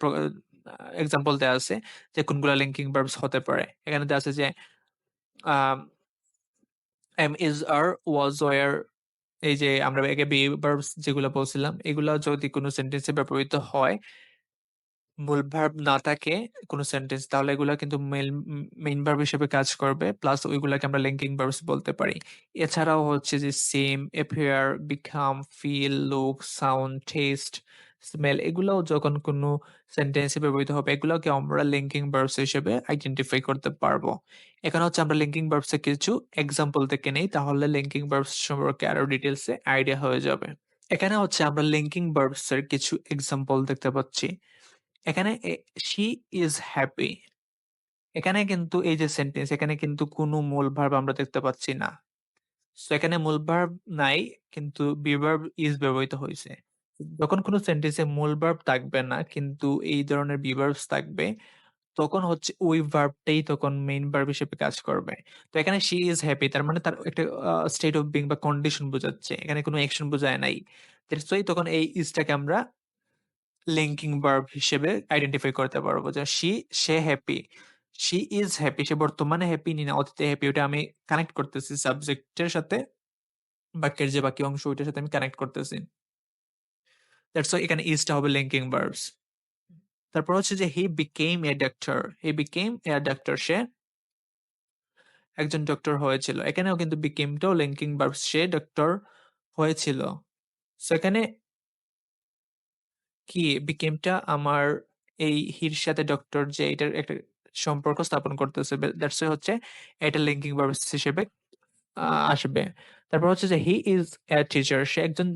[SPEAKER 1] এক্সাম্পল দেয়া আছে যে কোনগুলা লিঙ্কিং ভার্বস হতে পারে। এখানে দেয়া আছে যে আম am, is, are, was, were এই যে আমরা আগে বি ভার্বস যেগুলা বলছিলাম এগুলা যদি কোনো সেন্টেন্সে ব্যবহৃত হয়, মূল ভার্ব না থাকে কোনো সেন্টেন্স, তাহলে এগুলা কিন্তু মেইন ভার্ব হিসেবে কাজ করবে। প্লাস ওইগুলাকে আমরা লিঙ্কিং ভার্বস বলতে পারি। এছাড়াও হচ্ছে যে seem, appear, become, feel, look, sound, taste, smell এগুলাও যখন কোনো সেন্টেন্সে ব্যবহৃত হবে এগুলোকে আমরা লিঙ্কিং ভার্বস হিসেবে আইডেন্টিফাই করতে পারবো। এখানে হচ্ছে আমরা লিঙ্কিং ভার্বস এর কিছু এক্সাম্পল থেকে নেই, তাহলে লিঙ্কিং ভার্বস সম্পর্কে আরো ডিটেলসে আইডিয়া হয়ে যাবে। এখানে হচ্ছে আমরা লিঙ্কিং ভার্বস এর কিছু এক্সাম্পল দেখতে পাচ্ছি। এখানে শি ইজ হ্যাপি, এখানে কিন্তু এই যে সেন্টেন্স এখানে কিন্তু কোনো মূল ভার্ব আমরা দেখতে পাচ্ছি না। সো এখানে মূল ভার্ব নাই, কিন্তু বি ভার্ব ইজ ব্যবহৃত হয়েছে। যখন কোনো সেন্টেন্সে মূল ভার্ব থাকবে না কিন্তু এই ধরনের বি ভার্বস থাকবে, তখন হচ্ছে ওই ভার্বটাই তখন মেইন ভার্ব হিসেবে কাজ করবে। তো এখানে শি ইজ হ্যাপি তার মানে তার একটা স্টেট অফ বিং বা কন্ডিশন বোঝাচ্ছে, এখানে কোনো অ্যাকশন বোঝায় নাই। দ্যাটস ওয়াই তখন এই ইজটাকে আমরা লিঙ্কিং ভার্ব হিসেবে আইডেন্টিফাই করতে পারবো যে সে হ্যাপি, শি ইজ হ্যাপি, সে বর্তমানে হ্যাপি না অতীতে হ্যাপি, ওটা আমি কানেক্ট করতেছি সাবজেক্টের সাথে, বাক্যের যে বাকি অংশ ওইটার সাথে আমি কানেক্ট করতেছি। দ্যাটস ওয়াই এখানে ইজটা হবে লিঙ্কিং ভার্বস। তারপর হচ্ছে যে he became a doctor, he became a doctor, সে একজন ডক্টর হয়েছিল। এখানেও কিন্তু বিকেমটাও লিঙ্কিং ভার্বস, সে ডক্টর হয়েছিল। সো এখানে কি বিকেমটা আমার এই হির সাথে ডক্টর যে এটার একটা সম্পর্ক স্থাপন করতেছে, দ্যাটস হচ্ছে এটা লিঙ্কিং ভার্ব হিসেবে আসবে। তারপর হচ্ছে যে হি ইজ এ টিচার, সে একজন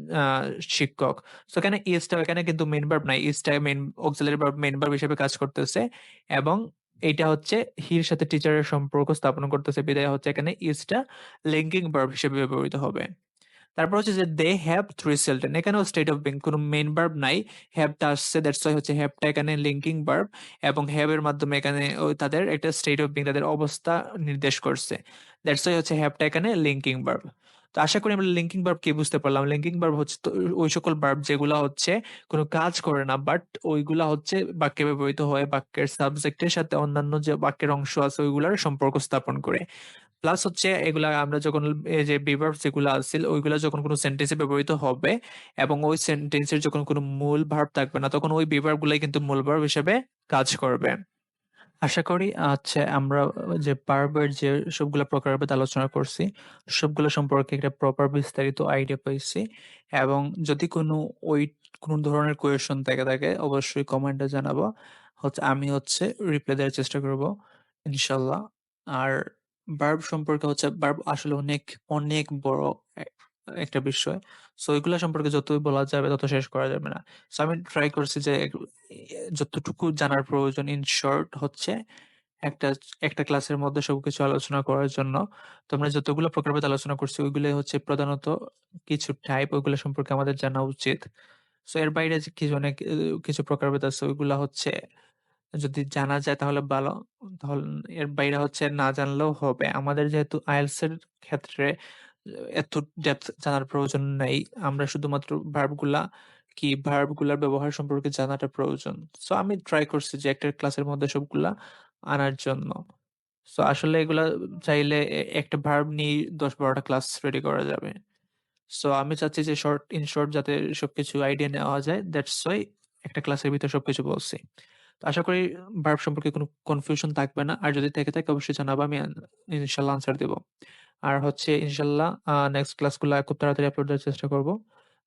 [SPEAKER 1] শিক্ষক। সো এখানে ইজটা এখানে কিন্তু মেইন ভার্ব নাই, ইজটা main auxiliary verb main verb হিসেবে কাজ করতেছে এবং এইটা হচ্ছে হির সাথে টিচারের সম্পর্ক স্থাপন করতেছে, বিধায় হচ্ছে এখানে ইজটা লিঙ্কিং ভার্ব হিসেবে ব্যবহৃত হবে। তারপর হচ্ছে যে দে হ্যাভ 3 চিলড্রেন, এখানেও স্টেট অফ বিং কোনো মেইন ভার্ব নাই, হ্যাভটা আসছে, দ্যাটস ওয়াই হচ্ছে হ্যাভটা এখানে লিঙ্কিং ভার্ব এবং হ্যাভ এর মাধ্যমে এখানে তাদের একটা স্টেট অফ বিং তাদের অবস্থা নির্দেশ করছে, দ্যাটস ওয়াই হচ্ছে হ্যাভটা এখানে লিঙ্কিং ভার্ব। তো আশা করি আমরা লিঙ্কিং ভার্ব কি বুঝতে পারলাম। লিঙ্কিং ভার্ব হচ্ছে তো ওই সকল ভার্ব যেগুলা হচ্ছে কোনো কাজ করে না বাট ওইগুলা হচ্ছে বাক্যে ব্যবহৃত হয়, বাক্যের সাবজেক্টের সাথে অন্যান্য যে বাক্যের অংশ আছে ওইগুলার সম্পর্ক স্থাপন করে। প্লাস হচ্ছে এগুলা আমরা যখন এই যে বিভার্ব যেগুলো আছে ওইগুলা যখন কোনো সেন্টেন্সে ব্যবহৃত হবে এবং ওই সেন্টেন্সের যখন কোনো মূল ভার্ব থাকবে না, তখন ওই বিভার্ব গুলাই কিন্তু মূল ভার্ব হিসেবে কাজ করবে। আশা করি আমরা যে ভার্বের যে সবগুলা প্রকারভেদ আলোচনা করছি সবগুলো সম্পর্কে একটা প্রপার বিস্তারিত আইডিয়া পাইছি। এবং যদি ওই কোনো ধরনের কোয়েশন থেকে থাকে অবশ্যই কমেন্টে জানাবো, আমি রিপ্লাই দেওয়ার চেষ্টা করব ইনশাল্লাহ। আর ভার্ব সম্পর্কে ভার্ব আসলে অনেক অনেক বড় এ- একটা বিষয়। সো এগুলা সম্পর্কে যতই বলা যাবে তত শেষ করা যাবে না। সো আমি ট্রাই করছি যে যতটুকু জানার প্রয়োজন ইন শর্ট হচ্ছে একটা একটা ক্লাসের মধ্যে সবকিছু আলোচনা করার জন্য। তো আমরা যতগুলো প্রকারভেদ আলোচনা করছি ওইগুলো হচ্ছে প্রধানত কিছু টাইপ, ওইগুলো সম্পর্কে আমাদের জানা উচিত। সো এর বাইরে যে কিছু অনেক কিছু প্রকারভেদ আছে ওইগুলা যদি জানা যায় তাহলে ভালো। তাহলে এর বাইরে না জানলেও হবে। আমাদের যেহেতু আইএলটিএস এর ক্ষেত্রে এত ডেপথ জানার প্রয়োজন নাই। আমরা শুধুমাত্র ভার্ব গুলার ব্যবহার সম্পর্কে জানাটা প্রয়োজন। সো আমি ট্রাই করছি যে একটা ক্লাসের মধ্যে সবগুলা আনার জন্য। সো আসলে এগুলা চাইলে একটা ভার্ব নিয়ে 10-12টা ক্লাস রেডি করা যাবে। সো আমি চাচ্ছি যে ইন শর্ট যাতে সবকিছু আইডিয়া নেওয়া যায়। দ্যাটস ওয়াই একটা ক্লাসের ভিতর সবকিছু বলছি। তো আশা করি ভার্ব সম্পর্কে কোনো কনফিউশন থাকবে না। আর যদি থেকে থাকে অবশ্যই জানাবো। আমি ইনশাআল্লাহ আনসার দেব। আর ইনশাআল্লাহ নেক্সট ক্লাসগুলা খুব তাড়াতাড়ি আপলোড দেওয়ার চেষ্টা করব।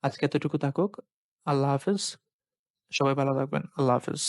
[SPEAKER 1] আজকে এতটুকু থাকুক। আল্লাহ হাফেজ। সবাই ভালো থাকবেন। আল্লাহ হাফেজ।